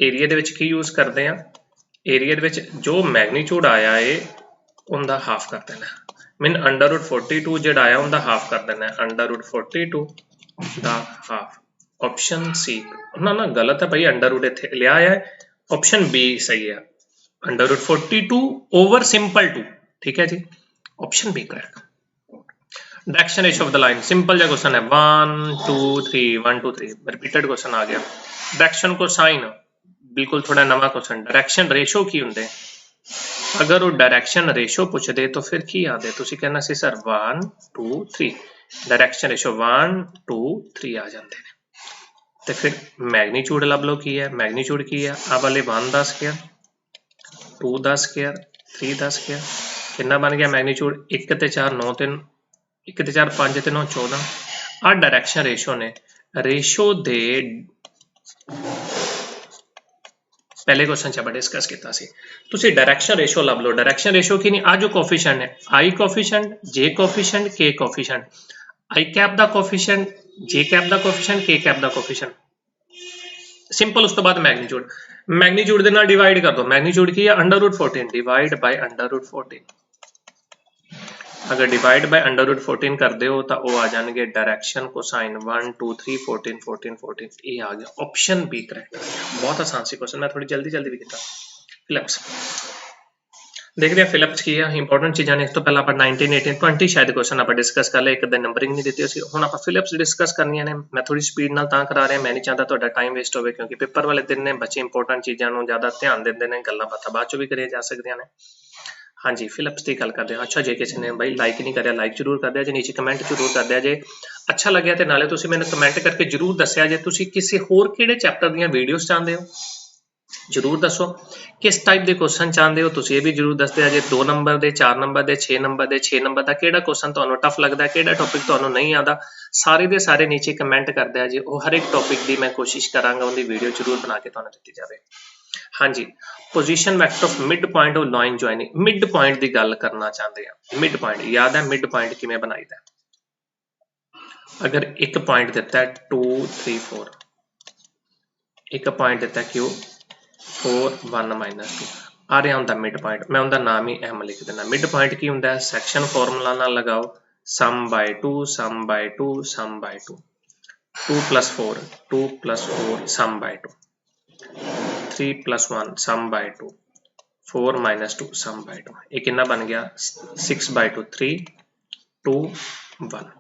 ਏਰੀਆ ਦੇ ਵਿੱਚ ਕੀ ਯੂਜ਼ ਕਰਦੇ ਆ ਏਰੀਆ ਦੇ ਵਿੱਚ ਜੋ ਮੈਗਨੀਟਿਊਡ ਆਇਆ ਹੈ ਉਹਦਾ ਹਾਫ ਕਰ ਦੇਣਾ मीन अंडर रूट 42 ਜਿਹੜਾ ਆਇਆ ਉਹਦਾ ਹਾਫ ਕਰ ਦੇਣਾ अंडर रूट 42 ਦਾ ਹਾਫ ऑप्शन सी ना ना गलत है भाई अंडर रूट इत्थे लिया है ऑप्शन बी सही है अंडर रूट 42 ओवर सिंपल 2 ठीक है जी option B correct. Direction ratio of the line simple जा क्वेश्चन है 1 2 3 1 2 3 रिपीटेड क्वेश्चन आ गया। डायरेक्शन को साइन बिल्कुल थोड़ा नवा क्वेश्चन डायरेक्शन रेशियो की होंगे अगर वो डायरेक्शन रेशियो पूछते तो फिर की आते तुसी कहना सी सर 1 2 3 डायरेक्शन रेशियो 1 2 3 आ जाते हैं तो फिर मैग्नीट्यूड लभ लो की है मैग्नीट्यूड की है आ वाले 1 का स्क्वायर 2 का स्क्वायर 3 का स्क्वायर कितना बन गया मैग्नीट्यूड 1 ते 4 9 3 1 ते 4 5 ते 9 14 आ डायरेक्शन रेशियो ने रेशियो दे पहले क्वेश्चन च डिस्कस किया सी तुसी डायरेक्शन रेशियो लभ लो डायरेक्शन रेशियो की नहीं आ जो कोफिशिएंट है आई कोफिशिएंट जे कोफिशिएंट के कोफिशिएंट आई कैप दा कोफिशिएंट जे कैप दा कोफिशिएंट के कैप दा कोफिशिएंट सिंपल उस तो बाद मैग्नीट्यूड मैग्नीट्यूड दे नाल डिवाइड कर दो मैग्नीट्यूड की है under root 14 divide by under root 14 अगर डिवाइड बाय अंडर रूट 14 कर दो तो वो आ जाएंगे डायरेक्शन कोसाइन 1 2 3 14 14 14 ये आ गया ऑप्शन बी करेक्ट। बहुत आसान सी क्वेश्चन मैं थोड़ी जल्दी जल्दी भी किया फिलिप्स देखते हैं फिलिप्स की है इंपॉर्टेंट चीज़ें ने इस तो पहले आप 19 18 20 शायद क्वेश्चन आप डिस्कस कर ले एक दिन नंबरिंग नहीं देती सी हुण आप फिलिप्स डिस्कस करनी ने मैं थोड़ी स्पीड नाल तां करा रहा मैं नहीं चाहता तुहाडा टाइम वेस्ट होवे क्योंकि पेपर वाले दिन ने बच्चे इंपॉर्टेंट चीज़ों को ज़्यादा ध्यान देंदे ने गल्लां बातां बाद चों भी करिया जा सकदियां ने। हाँ जी फिलिप्स की गल करते हैं। अच्छा जे किसी ने भाई लाइक नहीं करिया लाइक जरूर कर दिया जे नीचे कमेंट जरूर कर दिया जे अच्छा लग्या तो नाले तुसीं मैनूं कमेंट करके जरूर दस्सिया जे तुसीं किसी होर किहड़े चैप्टर दीयां वीडियोज़ चाहते हो जरूर दसो किस टाइप के क्वेश्चन चाहते हो तुसीं ये भी जरूर दस दिया जे 2 नंबर दे 4 नंबर दे 6 नंबर दे 6 नंबर का किहड़ा क्वेश्चन तुहानूं टफ लगदा है किहड़ा टॉपिक तुहानूं नहीं आता सारे दे सारे नीचे कमेंट कर दिया जे वो हर एक टॉपिक की मैं कोशिश करांगा उनकी वीडियो जरूर बना के तुहानूं दित्ती जावे। हाँ जी position vector of mid point और लाइन ज्वाइनिंग मिड पॉइंट की गल करना चाहते हैं मिड पॉइंट याद है मिड पॉइंट किवें बनाईदा अगर एक पॉइंट दिता है 2 3 4 एक पॉइंट दिता है क्यू 4 1 माइनस 2 आ रहा होंगे मिड पॉइंट मैं उनका नाम ही एम लिख देना मिड पॉइंट की होंगे सैक्शन फॉर्मूला ना लगाओ सम बाय 2 सम बाय 2 सम बाय 2 2 प्लस 4 2 प्लस 4 सम बाय 2 3 प्लस 1 सम बाय 2 4 माइनस 2 सम बाय 2 ये कितना बन गया 6 बाय 2 3 2 1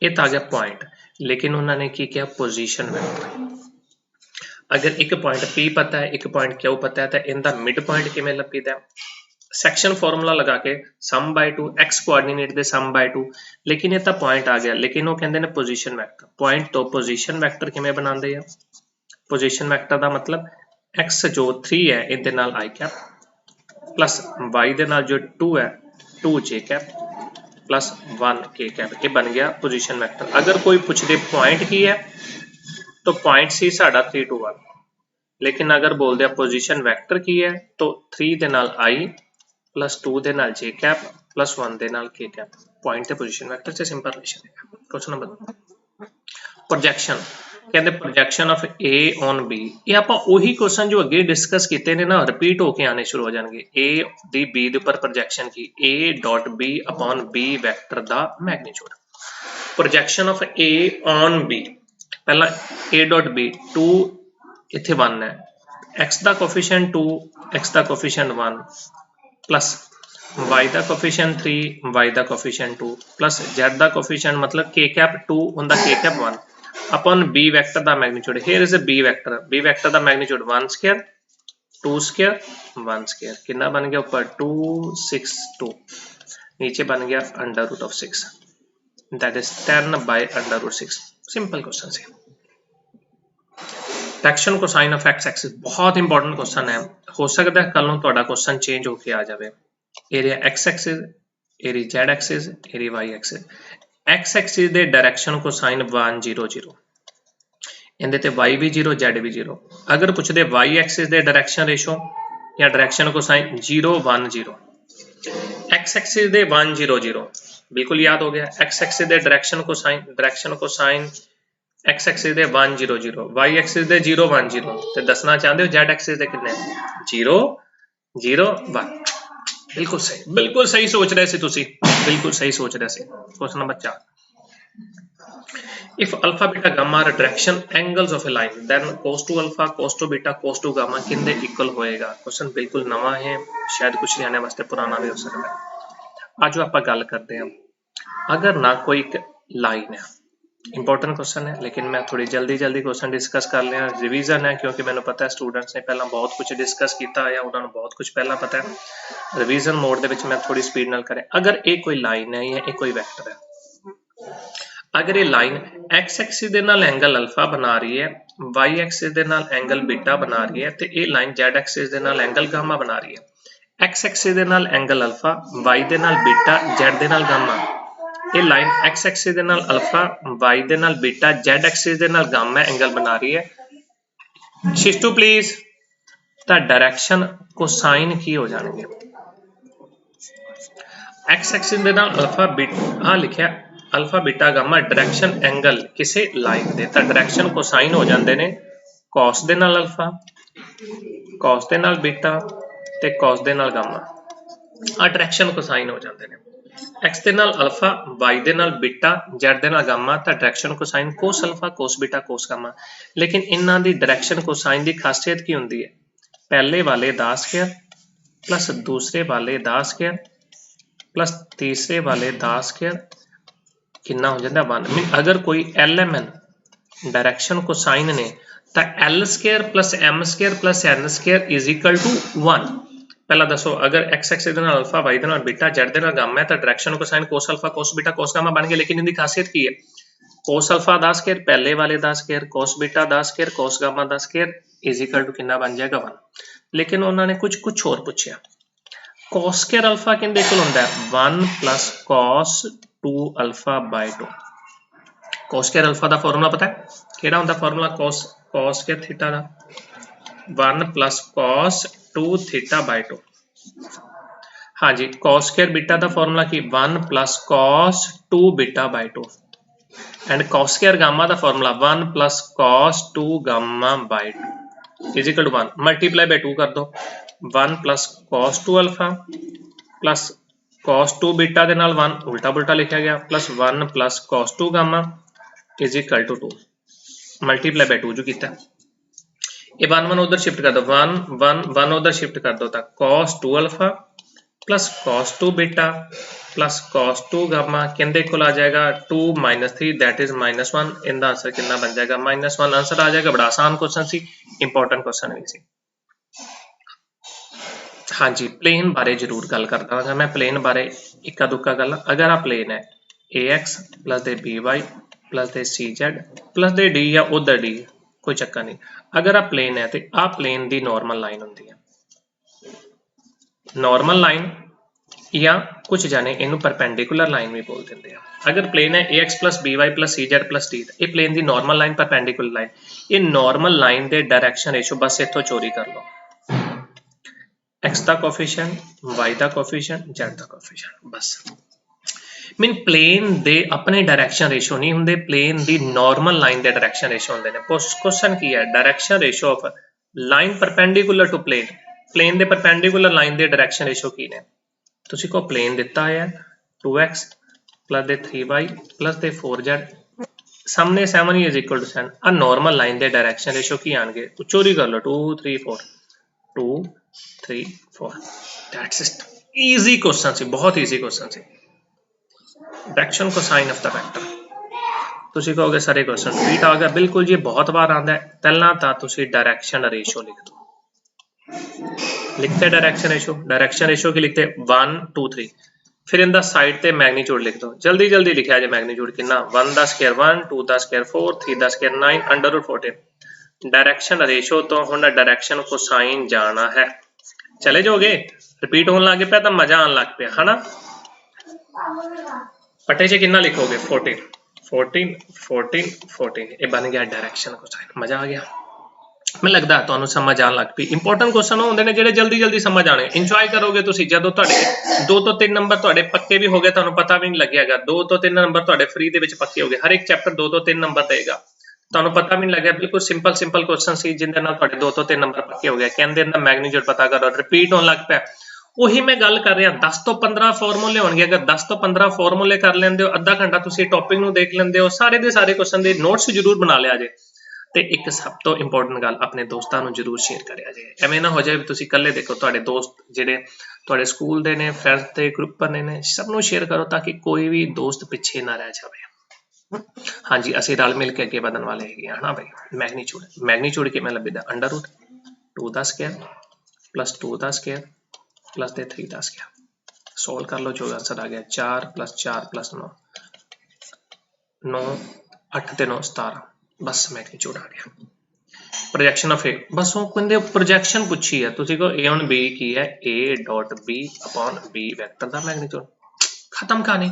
ये आ गया पॉइंट। लेकिन उन्होंने की किया पोजीशन वेक्टर अगर एक पॉइंट P पता है एक पॉइंट Q पता है तो इनका मिड पॉइंट किवें लभीदा सैक्शन फॉर्मूला लगा के सम बाय 2 x कोआर्डिनेट दे सम बाय 2 लेकिन ये तो पॉइंट आ गया लेकिन वो कहते हैं पोजीशन वेक्टर पॉइंट तो पोजीशन वेक्टर किवें बनाते हैं पोजीशन वेक्टर का मतलब x जो 3 है इहदे नाल i कैप प्लस y दे नाल जो 2 है 2 j cap plus 1 k cap ये बन गया पोजीशन वेक्टर। अगर कोई पूछे पॉइंट की है तो पॉइंट सी साडा 3 2 1 लेकिन अगर बोल दिया पोजीशन वेक्टर की है तो 3 दे नाल i प्लस 2 दे नाल j कैप प्लस 1 दे नाल k कैप पॉइंट ते पोजीशन वेक्टर से सिंपल रिलेशन है। क्वेश्चन नंबर प्रोजेक्शन कहते projection of A on B ये आपां ओही क्वेश्चन जो अगे डिस्कस किए ने ना रिपीट होके आने शुरू हो जाएंगे ए दी बी दे ऊपर प्रोजेक्शन की a dot B upon B vector दा magnitude projection of A on b पहला a डॉट बी 2 इत्थे 1 है x का कोफिशिएंट 2 x का कोफिशिएंट 1 प्लस y का कोफिशिएंट 3 y का कोफिशिएंट 2 प्लस z का कोफिशिएंट मतलब k कैप 2 हुंदा k cap 1 upon b vector का magnitude here is a b vector का मैग्नीट्यूड 1 स्क्वायर 2 स्क्वायर 1 स्क्वायर कितना बन गया ऊपर 2 6 2 नीचे बन गया under root of 6 that is 10 by under root 6। Simple question है। Direction cosine of x axis बहुत इंपॉर्टेंट क्वेश्चन है। हो सकता है कल तुहाडा क्वेश्चन चेंज होके आ जाए। Area x axis area z axis area y axis. X axis दे डायरेक्शन कोसाइन 1 0 0 इहदे ते वाई भी 0 जेड भी 0। अगर पुछदे वाई एक्सिस दे डायरेक्शन रेशो या डायरेक्शन कोसाइन 0 1 0। एक्स एक्सिस दे 1 0 0 बिल्कुल याद हो गया। एक्स एक्सिस दे डायरेक्शन कोसाइन एक्स एक्सिस दे 1 0 0 वाई एक्सिस दे 0 1 0 ते दसना चाहते हो जेड एक्सिस दे कितने 0 0 1। बिल्कुल सही सोच रहे सी तुसी, बिल्कुल सही सोच रहे सी। Question number 4। If alpha beta gamma are direction angles of a line then cos to alpha cos to beta cos to gamma किंदे इक्वल होएगा। क्वेश्चन बिल्कुल नवा है, शायद कुछ जाने वास्ते पुराना भी हो सकता है। आज आप गल करते हैं अगर ना कोई एक लाइन है, इंपॉर्टेंट क्वेश्चन है लेकिन मैं थोड़ी जल्दी क्वेश्चन डिस्कस कर लिया। रिवीजन है क्योंकि मैंने पता है स्टूडेंट्स ने पहला बहुत कुछ डिस्कस किया है, उन्होंने बहुत कुछ पहला पता है। रिवीजन मोड दे विच मैं थोड़ी स्पीड नाल करें। अगर एक कोई लाइन है या एक कोई वेक्टर है, अगर ये लाइन एक्स एक्सिस दे नाल एंगल अल्फा बना रही है, वाई एक्सिस दे नाल एंगल बीटा बना रही है ते ये लाइन जेड एक्सिस दे नाल एंगल गामा बना रही है। एक्स एक्सिस दे नाल एंगल अल्फा, वाई दे नाल बीटा, जेड दे नाल गामा। ये लाइन एक्स एक्सिस दे नाल अल्फा, वाई दे नाल बीटा, जेड एक्सिस दे नाल गामा एंगल बना रही है। शिष्टू प्लीज ता डायरेक्शन कोसाइन की हो जाएंगे। एक्स एक्सिस दे नाल अल्फा बीटा हां लिखा alpha beta gamma direction angle किसी लाइन दे तां डायरेक्शन कोसाइन हो जाते ने कॉस दे नाल अल्फा, कॉस दे नाल बीटा ते कॉस दे नाल गामा। आ डायरेक्शन कोसाइन हो जाते ने। एक्स दे नाल अल्फा, वाई दे नाल बीटा, जेड दे नाल गामा तां direction cosine cos alpha cos beta cos gamma. लेकिन इन्हां दी डायरेक्शन कोसाइन दी खासियत की हुंदी है? पहले वाले दा स्क्वायर प्लस दूसरे वाले दा स्क्वायर प्लस तीसरे वाले दा स्क्वायर कितना हो जाता है 1। मीन अगर कोई एलएमएन डायरेक्शन कोसाइन ने तो L square plus M square plus N square is equal to 1। पहला दसो अगर एक्स एक्सिस दे नाल अल्फा, वाई दे नाल बीटा, जेड दे नाल गामा है तो direction cosine cos alpha cos beta cos gamma बन गया। लेकिन इनकी खासियत की है? कोस अल्फा दा स्क्वायर पहले वाले दा स्क्वायर, कोस बीटा दा स्क्वायर, कोस गामा दा स्क्वायर इज इक्वल टू कितना बन जाएगा 1। लेकिन उन्होंने कुछ और पूछा। कॉस स्क्वायर अल्फा किंदे इक्वल होंदा है 1 plus cos 2 alpha by 2। Cos square alpha दा फार्मूला पता है केड़ा होंदा? फार्मूला कॉस स्क्वायर थीटा दा 1 प्लस कॉस 2 थीटा बाय 2। हाँ जी, कॉस स्क्वायर बीटा दा फार्मूला की 1 plus cos 2 beta by 2 and cos square gamma दा formula 1 plus cos 2 gamma by 2 is equal to 1। Multiply by 2 कर दो 1 plus cos 2 alpha plus cos 2 beta दे नाल 1 उल्टा पुल्टा लिखा गया plus 1 plus cos 2 gamma is equal to 2 multiply by 2 जो किया ये 1 1 उधर शिफ्ट कर दो 1 1 1 उधर शिफ्ट कर दो तक cos 2 alpha plus cos 2 beta plus cos 2 gamma किंदे इक्वल आ जाएगा 2 -3 दैट इज -1। इनका आंसर कितना बन जाएगा -1 आंसर आ जाएगा। बड़ा आसान क्वेश्चन सी, इंपॉर्टेंट क्वेश्चन भी सी। हाँ जी, प्लेन बारे जरूर गल करता हाँ मैं। प्लेन बारे इक्का दुक्का गल। अगर आ प्लेन है AX plus they BY plus they CZ plus they D या उधर D कोई चक्कर नहीं। अगर आ प्लेन है तो आ प्लेन दी नॉर्मल लाइन होंदी है। नॉर्मल लाइन या कुछ जाने इनू परपेंडिकुलर लाइन भी बोल देंगे हैं। अगर प्लेन है AX plus BY plus CZ plus D ये प्लेन दी नॉर्मल लाइन परपेंडिकुलर लाइन। ये नॉर्मल लाइन दे डायरेक्शन रेशो बस इत्थों चोरी कर लो। एक्स का कोफिशिएंट, वाई का कोफिशिएंट, जेड का कोफिशिएंट बस। मीन प्लेन दे अपने डायरेक्शन रेशो नहीं होंगे, प्लेन दी नॉर्मल लाइन दे डायरेक्शन रेशो होंगे ने। क्वेश्चन की है direction ratio of line perpendicular to plane, plane दे परपेंडिकुलर लाइन दे डायरेक्शन रेशो की ने। तुसी को प्लेन दिता है 2x प्लस दे 3y प्लस दे 4z सामने 7 इज इक्वल टू 7। आ नॉर्मल लाइन दे डायरेक्शन रेशो की आएंगे चोरी कर लो 2 3 4 2 3 4 दैट्स इट। इजी क्वेश्चन सी, बहुत इजी क्वेश्चन सी। Direction cosine of the vector तुसी कहोगे सारे क्वेश्चन रिपीट आ गया, बिल्कुल जी बहुत बार आंदा है। पहला तां तुसी डायरेक्शन रेशो लिख दो, लिखते डायरेक्शन रेशो की लिखते 1 2 3 फिर इनका साइड ते मैग्नीट्यूड लिख दो जल्दी जल्दी लिखा जाए मैग्नीट्यूड कितना 1 दा स्क्वायर 1 2 दा स्क्वायर 4 3 दा square 9 under root 14 direction ratio तो हुण डायरेक्शन को साइन जाना है चले जाओगे रिपीट होने लग पे तो मजा आने लग पे है ना पटे च कितना लिखोगे 14 14 14 14 ये बन गया डायरेक्शन को साइन मजा आ गया मैं लगता ਤੁਹਾਨੂੰ समझ आने लग पई इंपोर्टेंट क्वेश्चन होंगे ने ਜਿਹੜੇ जल्दी जल्दी समझ आने इंजॉय करोगे ਤੁਸੀਂ ਜਦੋਂ ਤੁਹਾਡੇ 2 ਤੋਂ 3 ਨੰਬਰ ਤੁਹਾਡੇ ਪੱਕੇ ਵੀ ਹੋ ਗਏ ਤੁਹਾਨੂੰ ਪਤਾ ਵੀ ਨਹੀਂ ਲੱਗੇਗਾ 2 ਤੋਂ 3 ਨੰਬਰ ਤੁਹਾਡੇ ਫ੍ਰੀ ਦੇ ਵਿੱਚ ਪੱਕੇ ਹੋ ਗਏ ਹਰ ਇੱਕ ਚੈਪਟਰ 2 ਤੋਂ 3 ਨੰਬਰ ਦੇਗਾ ਤੁਹਾਨੂੰ ਪਤਾ ਵੀ ਨਹੀਂ ਲੱਗਿਆ ਬਿਲਕੁਲ ਸਿੰਪਲ ਕੁਐਸਚਨ ਸੀ ਜਿੰਦੇ ਨਾਲ ਤੁਹਾਡੇ 2 ਤੋਂ 3 ਨੰਬਰ ਪੱਕੇ ਹੋ ਗਏ ਕਹਿੰਦੇ ਨਾ ਮੈਗਨੀਟਿਊਡ ਪਤਾ ਕਰੋ ਰਿਪੀਟ ਹੋਣ ਲੱਗ ਪਿਆ ਉਹੀ ਮੈਂ ਗੱਲ ਕਰ ਰਿਹਾ 10 ਤੋਂ 15 ਫਾਰਮੂਲੇ ਹੋਣਗੇ ਅਗਰ 10 ਤੋਂ 15 ਫਾਰਮੂਲੇ ਕਰ ਲੈਂਦੇ ਹੋ ਅੱਧਾ ਘੰਟਾ ਤੁਸੀਂ ਟੌਪਿਕ ਨੂੰ ਦੇਖ ਲੈਂਦੇ ਹੋ ਸਾਰੇ ਦੇ ਸਾਰੇ ਕੁਐਸਚਨ ਦੇ ਨੋਟਸ ਜ਼ਰੂਰ ਬਣਾ ਲਿਆ ਜੇ ਤੇ ਇੱਕ ਸਭ ਤੋਂ ਇੰਪੋਰਟੈਂਟ ਗੱਲ ਆਪਣੇ ਦੋਸਤਾਂ ਨੂੰ ਜਰੂਰ ਸ਼ੇਅਰ ਕਰਿਆ ਜੇ ਐਵੇਂ ਨਾ ਹੋ ਜਾਏ ਵੀ ਤੁਸੀਂ ਇਕੱਲੇ ਦੇਖੋ ਤੁਹਾਡੇ ਦੋਸਤ ਜਿਹੜੇ ਤੁਹਾਡੇ ਸਕੂਲ ਦੇ ਨੇ ਫਰੈਂਡਸ ਦੇ ਗਰੁੱਪ ਬਣੇ ਨੇ ਸਭ ਨੂੰ ਸ਼ੇਅਰ ਕਰੋ ਤਾਂ ਕਿ ਕੋਈ ਵੀ ਦੋਸਤ ਪਿੱਛੇ ਨਾ ਰਹਿ ਜਾਵੇ ਹਾਂਜੀ ਅਸੀਂ ਰਲ ਮਿਲ ਕੇ ਅੱਗੇ ਵਧਣ ਵਾਲੇ ਹੈਗੇ ਹਾਂ ਨਾ ਭਾਈ ਮੈਗਨੀਟਿਊਡ ਕਿਵੇਂ ਲੱਭਦਾ ਅੰਡਰ ਰੂਟ 2 ਦਾ ਸਕੁਅਰ ਪਲੱਸ 2 ਦਾ ਸਕੁਅਰ ਪਲੱਸ ਦੇ 3 ਦਾ ਸਕੁਅਰ ਸੋਲਵ ਕਰ ਲਓ ਜੋ ਆंसर ਆ ਗਿਆ 4 + 4 + 9 9 8 ਤੇ 9 17 बस मैग्नीट्यूड आ गया प्रोजेक्शन ऑफ ए बस वो कहते प्रोजेक्शन पूछी है तुसी को ए ऑन बी की है A dot B upon B vector दा मैग्नीट्यूड खत्म कहानी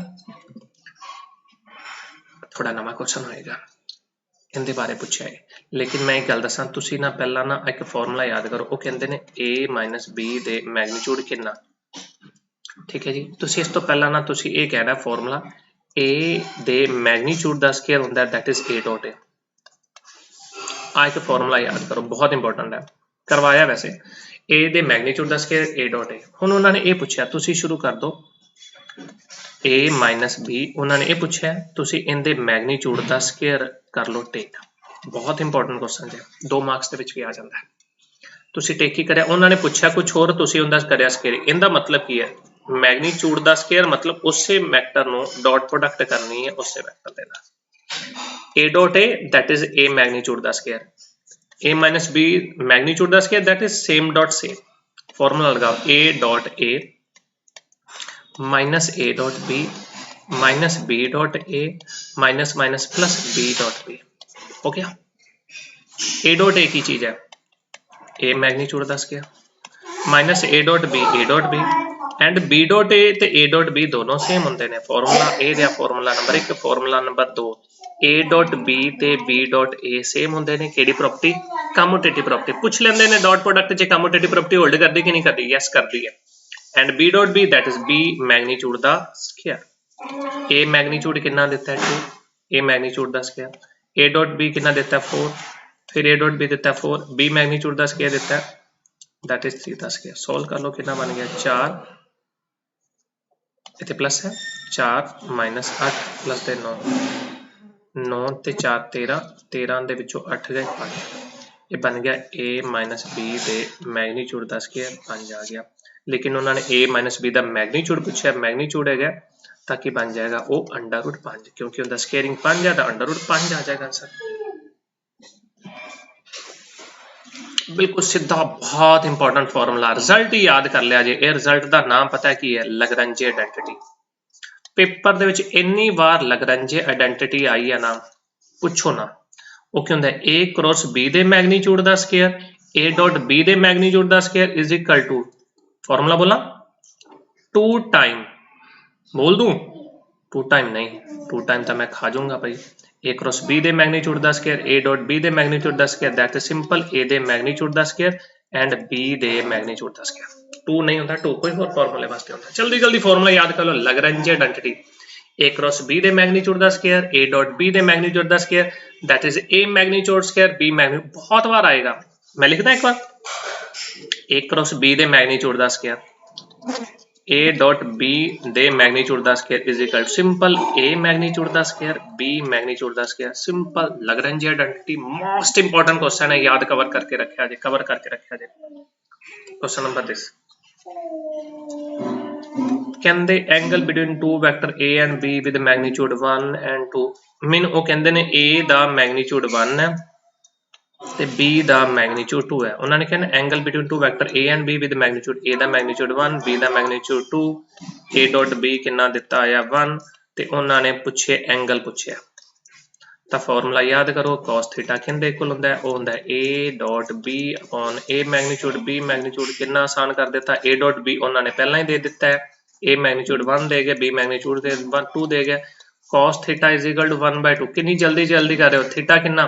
थोड़ा नवा क्वेश्चन होएगा इनके बारे पूछा है लेकिन मैं एक गल दसा तुसी ना पहला ना एक फॉर्मूला याद करो वो कहते ने a - b दे मैग्नीट्यूड कितना ठीक है जी तुसी इस तो पहला ना तुसी ये कहना फॉर्मूला a दे मैग्नीट्यूड दा स्क्वायर हुंदा that is a dot a आ एक फॉर्मूला याद करो बहुत इंपॉर्टेंट है करवाया वैसे ए दे मैग्नीट्यूड दा स्क्वायर ए डॉट ए हुण उन्होंने ये पूछा तुसी शुरू कर दो a - b उन्होंने ये पूछा तुसी इनदे मैग्नीट्यूड दा स्क्वायर कर लो टेक बहुत इंपॉर्टेंट क्वेश्चन है 2 मार्क्स दे विच भी आ जाता है तुसी टेक ही करया उन्होंने पूछा कुछ होर तुसी उनदा करया स्क्वायर इनदा मतलब की है मैग्नीट्यूड दा स्क्वायर मतलब उसे वेक्टर नु डॉट प्रोडक्ट करनी है उसे वेक्टर दे नाल a dot a that is a magnitude da square a minus b magnitude da square that is same dot same formula लगाओ a dot a minus a dot b minus b dot a minus minus plus b dot b हो गया a dot a की चीज है a magnitude da square minus a dot b and b dot a ते a dot b दोनों same होंगे ने formula a दा formula number 1 formula number 2 a dot b ते b dot a सेम होंगे ने केड़ी प्रॉपर्टी कम्यूटेटिव प्रॉपर्टी पूछ लेंदे ने डॉट प्रोडक्ट च कम्यूटेटिव प्रॉपर्टी होल्ड करदी कि नहीं करदी यस करदी है and b dot b that is b magnitude दा स्क्वायर a मैग्नीट्यूड कितना देता है 2 a मैग्नीट्यूड दा स्क्वायर a dot b कितना देता है 4 फिर a dot b देता है 4 b मैग्नीट्यूड दा स्क्वायर देता है दैट इज 3 दा स्क्वायर सॉल्व कर लो कितना बन गया 4 इतने प्लस है 4 माइनस 8 प्लस 9 9 ते 4 13 13 दे विचों 8 गए 5 ये बन गया a माइनस b दे मैग्नीट्यूड दा स्क्वायर 5 आ गया लेकिन उन्होंने a माइनस b दा मैग्नीट्यूड पूछा मैग्नीट्यूड है ताकि बन जाएगा वो अंडर रूट 5 क्योंकि उनका स्क्वायरिंग 5 है तो अंडर रूट 5 आ जाएगा आंसर बिल्कुल सीधा बहुत इंपॉर्टेंट फॉर्मूला रिजल्ट ही याद कर लिया जे ये रिजल्ट का नाम पता है की है लैग्रेंज आइडेंटिटी पेपर दे विच इन्नी बार लैग्रेंज आइडेंटिटी आई है ना पूछो ना वो क्या होंदा है a क्रॉस b दे मैग्नीट्यूड दा स्क्वायर a डॉट b दे मैग्नीट्यूड दा square is equal to formula बोला 2 टाइम बोल दूं 2 टाइम नहीं 2 टाइम तो मैं खा जाऊंगा भाई a क्रॉस b दे मैग्नीट्यूड दा स्क्वायर a डॉट b दे मैग्नीट्यूड दा square that is simple a दे मैग्नीट्यूड दा स्क्वायर एंड b दे मैग्नीट्यूड दा स्क्वायर 2 नहीं होता 2 कोई और फार्मूले वास्ते होता जल्दी जल्दी फार्मूला याद कर लो Lagrange identity a cross b दे मैग्नीट्यूड दा स्क्वायर a डॉट b दे मैग्नीट्यूड दा square that is a magnitude square b magnitude बहुत बार आएगा मैं लिखदा एक बार a क्रॉस b दे मैग्नीट्यूड दा स्क्वायर a डॉट b दे मैग्नीट्यूड दा square is equal simple a magnitude दा स्क्वायर b मैग्नीट्यूड दा square simple Lagrange identity most important question है याद कवर करके रखा जे क्वेश्चन नंबर दिस कहंदे angle between to vector a and b with magnitude 1 and 2 mean वो कहंदे ने a दा मैग्नीट्यूड 1 है ਤੇ b ਦਾ ਮੈਗਨੀਟਿਊਡ 2 ਹੈ। ਉਹਨਾਂ ਨੇ ਕਿਹਾ angle between two vector a and b with magnitude a the magnitude 1 b the magnitude 2 a dot b ਕਿੰਨਾ ਦਿੱਤਾ ਆ 1 ਤੇ ਉਹਨਾਂ ਨੇ ਪੁੱਛੇ ਐਂਗਲ ਪੁੱਛਿਆ ਤਾਂ ਫਾਰਮੂਲਾ ਯਾਦ ਕਰੋ cos ਥੀਟਾ ਕਿੰਦੇ ਇਕੁਅਲ ਹੁੰਦਾ ਉਹ ਹੁੰਦਾ a dot b upon a magnitude b magnitude ਕਿੰਨਾ ਆਸਾਨ ਕਰ ਦਿੱਤਾ a ਡਾਟ b ਉਹਨਾਂ ਨੇ ਪਹਿਲਾਂ ਹੀ ਦੇ ਦਿੱਤਾ ਹੈ a ਮੈਗਨੀਟਿਊਡ 1 ਦੇ ਗਿਆ b ਮੈਗਨੀਟਿਊਡ ਦੇ 2 ਦੇ ਗਿਆ cos theta is equal to 1/2 कितनी जल्दी कर रहे हो थीटा कितना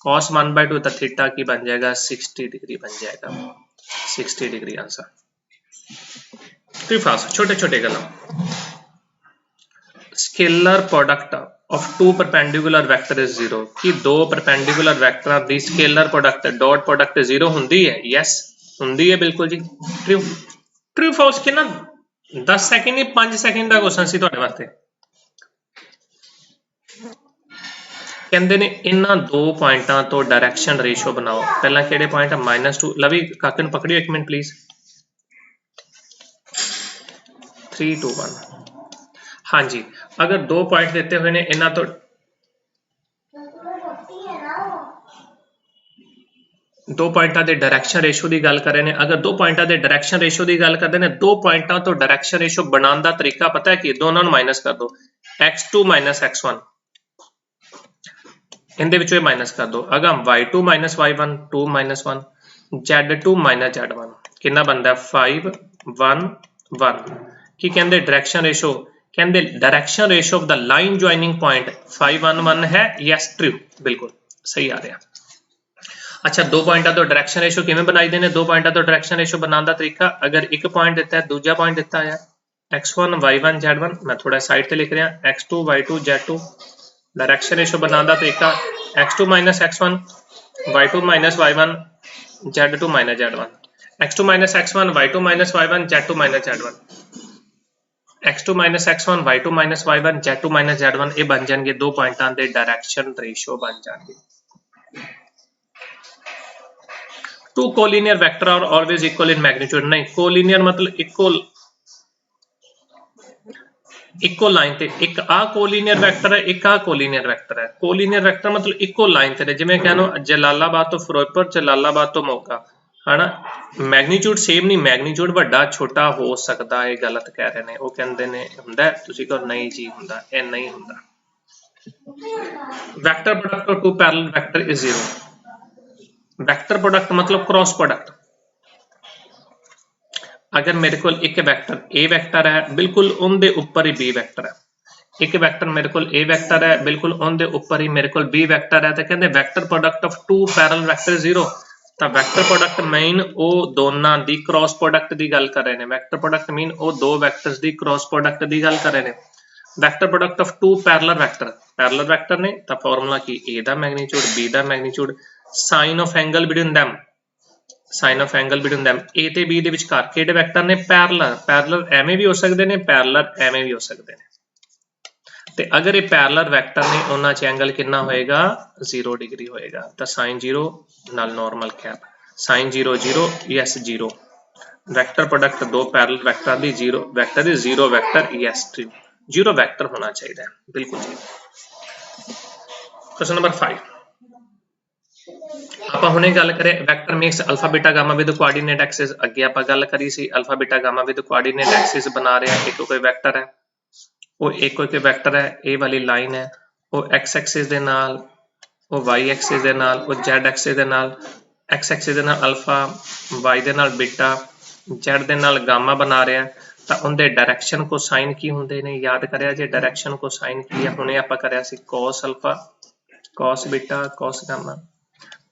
cos 1/2 तो थीटा की बन जाएगा 60 डिग्री बन जाएगा 60 डिग्री आंसर। तो फास्ट छोटे छोटे गल scalar product of two perpendicular vector is 0 कि दो परपेंडिकुलर वैक्टरां दी स्केलर प्रोडक्ट डॉट प्रोडक्ट 0 हुंदी है यस हुंदी है बिल्कुल जी ट्रू ट्रू फॉल्स कितना 10 सेकंड ही 5 सेकंड का क्वेश्चन सी तुहाडे वास्ते कहते ने इन्हां दो पॉइंटां तो डायरैक्शन रेशो बनाओ पहला किहड़े पॉइंट -2 लवी काके नूं पकड़ियो एक मिनट प्लीज 3 2 1 हाँ जी अगर दो पॉइंट देते हुए ने इन्हां तो दो पॉइंटां दे डायरैक्शन रेशो की गल कर रहे हैं अगर दो पॉइंटां दे डायरैक्शन रेशो की गल करते हैं दो पॉइंटां तो डायरैक्शन रेशो बनाने का तरीका पता है कि दोनों नूं माइनस कर दो x2 - x1 इनदे विचों माइनस कर दो अगम y2 - y1 2 - 1 z2 - z1 कितना बनता है 5 1 1 की कहते डायरेक्शन रेशो कहते direction ratio of the line joining point 5 1 1 है यस ट्रू बिल्कुल सही आ रहा। अच्छा दो पॉइंटा तो डायरेक्शन रेशो किवें बनाई देने दो पॉइंटा तो डायरेक्शन रेशो बनाने का तरीका अगर एक पॉइंट दिता है दूजा पॉइंट दिता है x1 y1 z1 मैं थोड़ा साइड से लिख रहा x2 y2 z2 direction ratio बनाने का तरीका x2 - x1 y2 - y1 z2 - z1 x2 - x1 y2 - y1 z2 - z1 x2 - x1 y2 - y1 z2 - z1 ये बन जाएंगे दो पॉइंटां दे डायरेक्शन रेशो बन जाएंगे। Two collinear vector are always equal in magnitude नहीं कोलिनियर मतलब इक्को लाइन ते एक आ कोलिनियर वेक्टर है एक आ कोलिनियर वेक्टर है कोलिनियर वेक्टर मतलब इक्को लाइन ते जिवें कहनो जलालाबाद तो फिरोजपुर जलालाबाद तो मोगा है ना मैग्नीट्यूड सेम नहीं मैग्नीट्यूड वड्डा छोटा हो सकता है गलत कह रहे हैं वो कहंदे ने हुंदा तुसीं कहो नहीं जी हुंदा ए नहीं हुंदा। Vector product of two parallel vector is 0 vector product मतलब क्रॉस प्रोडक्ट अगर मेरे को एक वैक्टर ए वैक्टर है बिल्कुल उनके उपर ही बी वैक्टर है एक वैक्टर मेरे को ए वैक्टर है बिल्कुल उनके उपर ही मेरे को बी वैक्टर है तो कहते vector product of two parallel vector 0 तो वैक्टर प्रोडक्ट मीन वो दोनों की क्रॉस प्रोडक्ट की गल कर रहे हैं वैक्टर प्रोडक्ट मीन वो दो वैक्टर्स की क्रॉस प्रोडक्ट की गल कर रहे हैं vector product of two parallel vector ने तो फॉर्मूला की ए का मैग्नीट्यूड बी का magnitude sine of angle between them sine of angle between them a ते बी दे विचकार किहड़े वैक्टर ने पैरेलल एवें भी हो सकते हैं पैरेलल एवें भी हो सकते हैं ते अगर ये पैरेलल वैक्टर ने उन्हां च एंगल कितना होएगा 0 डिग्री होएगा तो साइन 0 नाल normal cap sine 0 0 yes 0 vector product दो पैरेलल वैक्टर दी 0 वैक्टर दी 0 वैक्टर यस 0 वैक्टर होना चाहिए बिल्कुल जी। क्वेश्चन नंबर 5 आप हुणे गल करें vector makes alpha beta gamma with coordinate axis अगे आप गल करी सी alpha beta gamma with coordinate axis बना रहे हैं एक कोई वैक्टर है वो एक कोई वैक्टर है ए वाली लाइन है वो एक्स एक्सिस दे नाल वो वाई एक्सिस दे नाल वो जेड एक्सिस दे नाल एक्स एक्सिस दे नाल अल्फा वाई दे नाल बीटा जेड दे नाल गामा बना रहे हैं तो उनके डायरेक्शन को साइन की होंगे ने याद करिया जे डायरेक्शन को साइन की है हुणे आपां करिया सी cos alpha cos beta cos gamma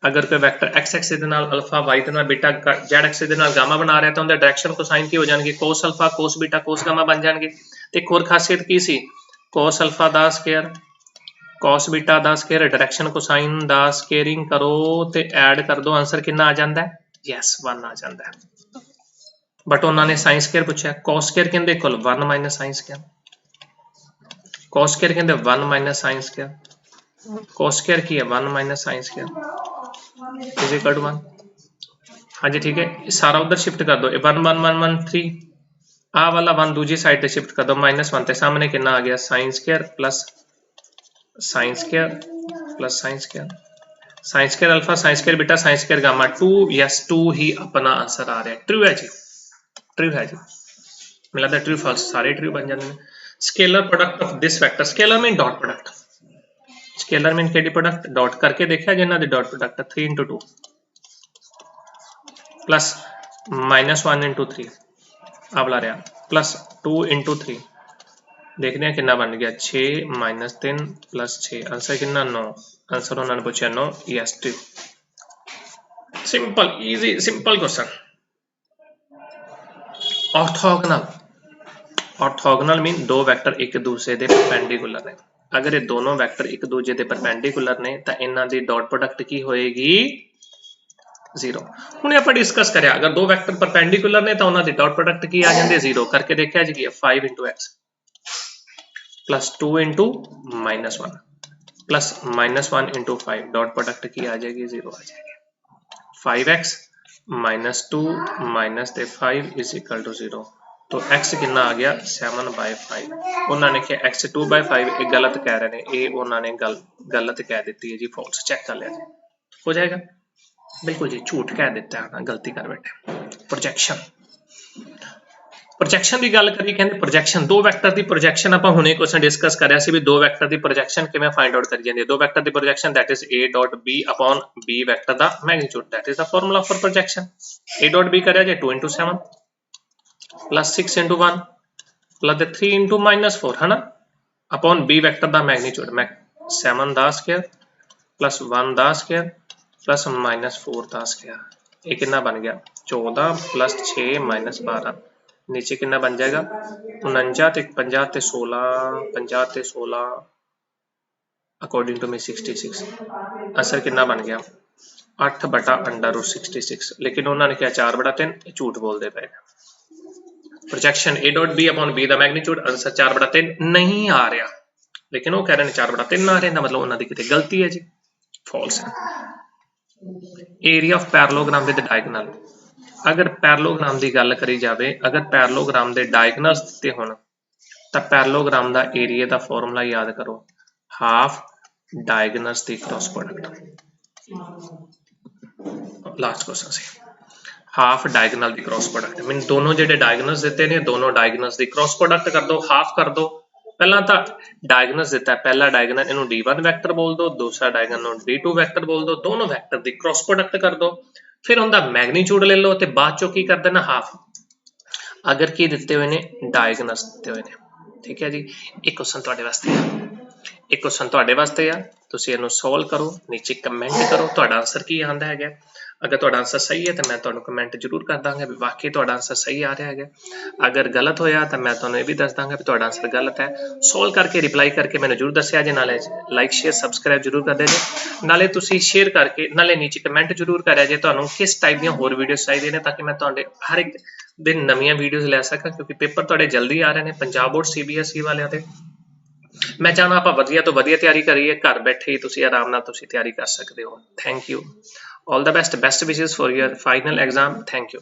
अगर कोई वेक्टर एक्स एक्सिस दे नाल अल्फा वाई दे नाल बीटा जेड एक्सिस दे नाल गामा बना रहा है तो उनके डायरेक्शन को साइन की हो जाएंगे cos alpha cos beta cos gamma बन जाएंगे ते एक और खासियत की सी cos अल्फा दा स्क्वायर cos बीटा दा स्क्वायर डायरेक्शन को साइन दा स्क्वायरिंग करो ते ऐड कर दो आंसर कितना आ जाता है यस 1 आ जाता है बट उन्होंने साइन स्क्वायर पूछा cos स्क्वायर कहंदे equal 1 minus sine square cos square कहंदे 1 minus sine square cos square की है 1 minus sine square is equal to 1 हाँ जी ठीक है सारा उधर शिफ्ट कर दो 1 1 1 1 3 आ वाला 1 दूसरी साइड पे शिफ्ट कर दो -1 ते सामने कितना आ गया sine square plus sine square plus sine square sine square alpha, sine square beta, sine square gamma 2, yes 2 ही अपना आंसर आ रहा है। ट्रू है जी, ट्रू है जी, मिला था ट्रू फॉल्स सारे ट्रू बन जाते हैं। Scalar product of this vector, scalar mean dot product, scalar mean KD product dot करके देखा जिन्होंने dot product 3 into 2 plus -1 into 3 आवला रहा प्लस 2 into 3 देखते हैं कितना बन गया 6 - 3 + 6 आंसर कितना 9। आंसर उन्होंने पूछा 9, yes true. Simple easy simple question. Orthogonal, orthogonal mean दो वैक्टर एक दूसरे के परपेंडिकुलर ने। अगर ये दोनों वैक्टर एक दूसरे के परपेंडिकुलर ने तो इन्हां दी डॉट प्रोडक्ट की होएगी 0। हुणे आपां डिस्कस करिया अगर दो वैक्टर परपेंडिकुलर ने तो उन्हां दी डॉट प्रोडक्ट की आ जांदी 0 करके देखिया जी 5 × x + 2 × -1 प्लस -1 × 5 डॉट प्रोडक्ट की आ जाएगी 0 आ जाएगी। 5x - 2 - 5 = 0। तो x कितना आ गया 7/5। उन्होंने कहा x 2/5 ये गलत कह रहे हैं, ये उन्होंने गलत कह दी है जी, फॉल्स। चेक कर लिया जी, हो जाएगा बिल्कुल जी, झूठ कह देता है ना, गलती कर बैठे। प्रोजेक्शन, प्रोजेक्शन की गल करिए कहते प्रोजेक्शन दो वैक्टर की प्रोजेक्शन ਆਪਾਂ ਹੁਣੇ क्वेश्चन डिस्कस कर रहा सी भी दो वैक्टर की प्रोजेक्शन किवें फाइंड आउट करी जाती है। दो वैक्टर की projection that is a dot b upon b vector दा magnitude that is the formula for projection. a dot b करिया जे 2 × 7 प्लस 6 × 1 प्लस 3 × -4 है ना अपॉन b वैक्टर दा मैग्नीट्यूड 7 दा स्क्वायर प्लस 1 दा स्क्वायर प्लस -4 दा स्क्वायर। ये कितना बन गया 14 + 6 - 12। नीचे कितना बन जाएगा 49 ते 50 ते 16 50 ते 16 अकॉर्डिंग टू मी 66। आंसर कितना बन गया 8/√66। लेकिन उन्होंने क्या 4/3 झूठ बोलते पे। Projection a dot b upon b दा मैग्नीट्यूड आंसर 4/3 नहीं आ रहा, लेकिन वो कह रहे हैं 4/3 आ रहे हैं, मतलब उन्होंने कितने गलती है जी, फॉल्स है। Area of parallelogram with diagonal, अगर पैरेललोग्राम की गल करी जाए, अगर पैरेललोग्राम के डायगोनल्स दिते होण तो पैरेललोग्राम का एरिया का फॉर्मूला याद करो, हाफ डायगोनल्स की क्रॉस प्रोडक्ट। लास्ट क्वेश्चन से हाफ डायगोनल की क्रॉस प्रोडक्ट मीन दोनों जो डायगोनल्स दिते हैं दोनों डायगोनल्स की क्रॉस प्रोडक्ट कर दो, हाफ कर दो। पहला तो डायगोनल्स दिता है, पहला डायगोनल इनू d1 वैक्टर बोल दो, दूसरा डायगोनल d2 वैक्टर बोल दो, दोनों वैक्टर की क्रॉस प्रोडक्ट कर दो, फिर उनका मैग्नीट्यूड ले लो तो बाद चो की कर देना हाफ। अगर की दिते हुए ने डायगोनल्स दिते हुए ने, ठीक है जी। एक क्वेश्चन तुहाडे वास्ते है, एक क्वेश्चन तुहाडे वास्ते है, तुसीं इहनूं सॉल्व करो, नीचे कमेंट करो तुहाडा आंसर की आंदा है। अगर तुहाडा आंसर सही है तो मैं तुहानूं कमेंट जरूर कर दांगा भी वाकई तुहाडा आंसर सही आ रहा है। अगर गलत होया तो मैं तुहानूं ये भी दस दांगा भी तुहाडा आंसर गलत है। सॉल्व करके रिप्लाई करके मैनूं जरूर दस्सिया जे, नाले लाइक शेयर सबसक्राइब जरूर कर दे जे, नाले तुसीं शेयर करके नाले नीचे कमेंट जरूर करिया जे तुहानूं किस टाइप दी होर वीडियोस चाहिए ने, ताकि मैं तुहाडे हर एक दिन नवीं वीडियोस लै सकां, क्योंकि पेपर तुहाडे जल्दी आ रहे हैं पंजाब बोर्ड CBSE वालियां दे। मैं चाहना आप वधिया तो वधिया तैयारी करिए, घर बैठे ही तुसीं आराम नाल तुसीं तैयारी कर सकते हो। Thank you, all the best, best wishes for your final exam. Thank you.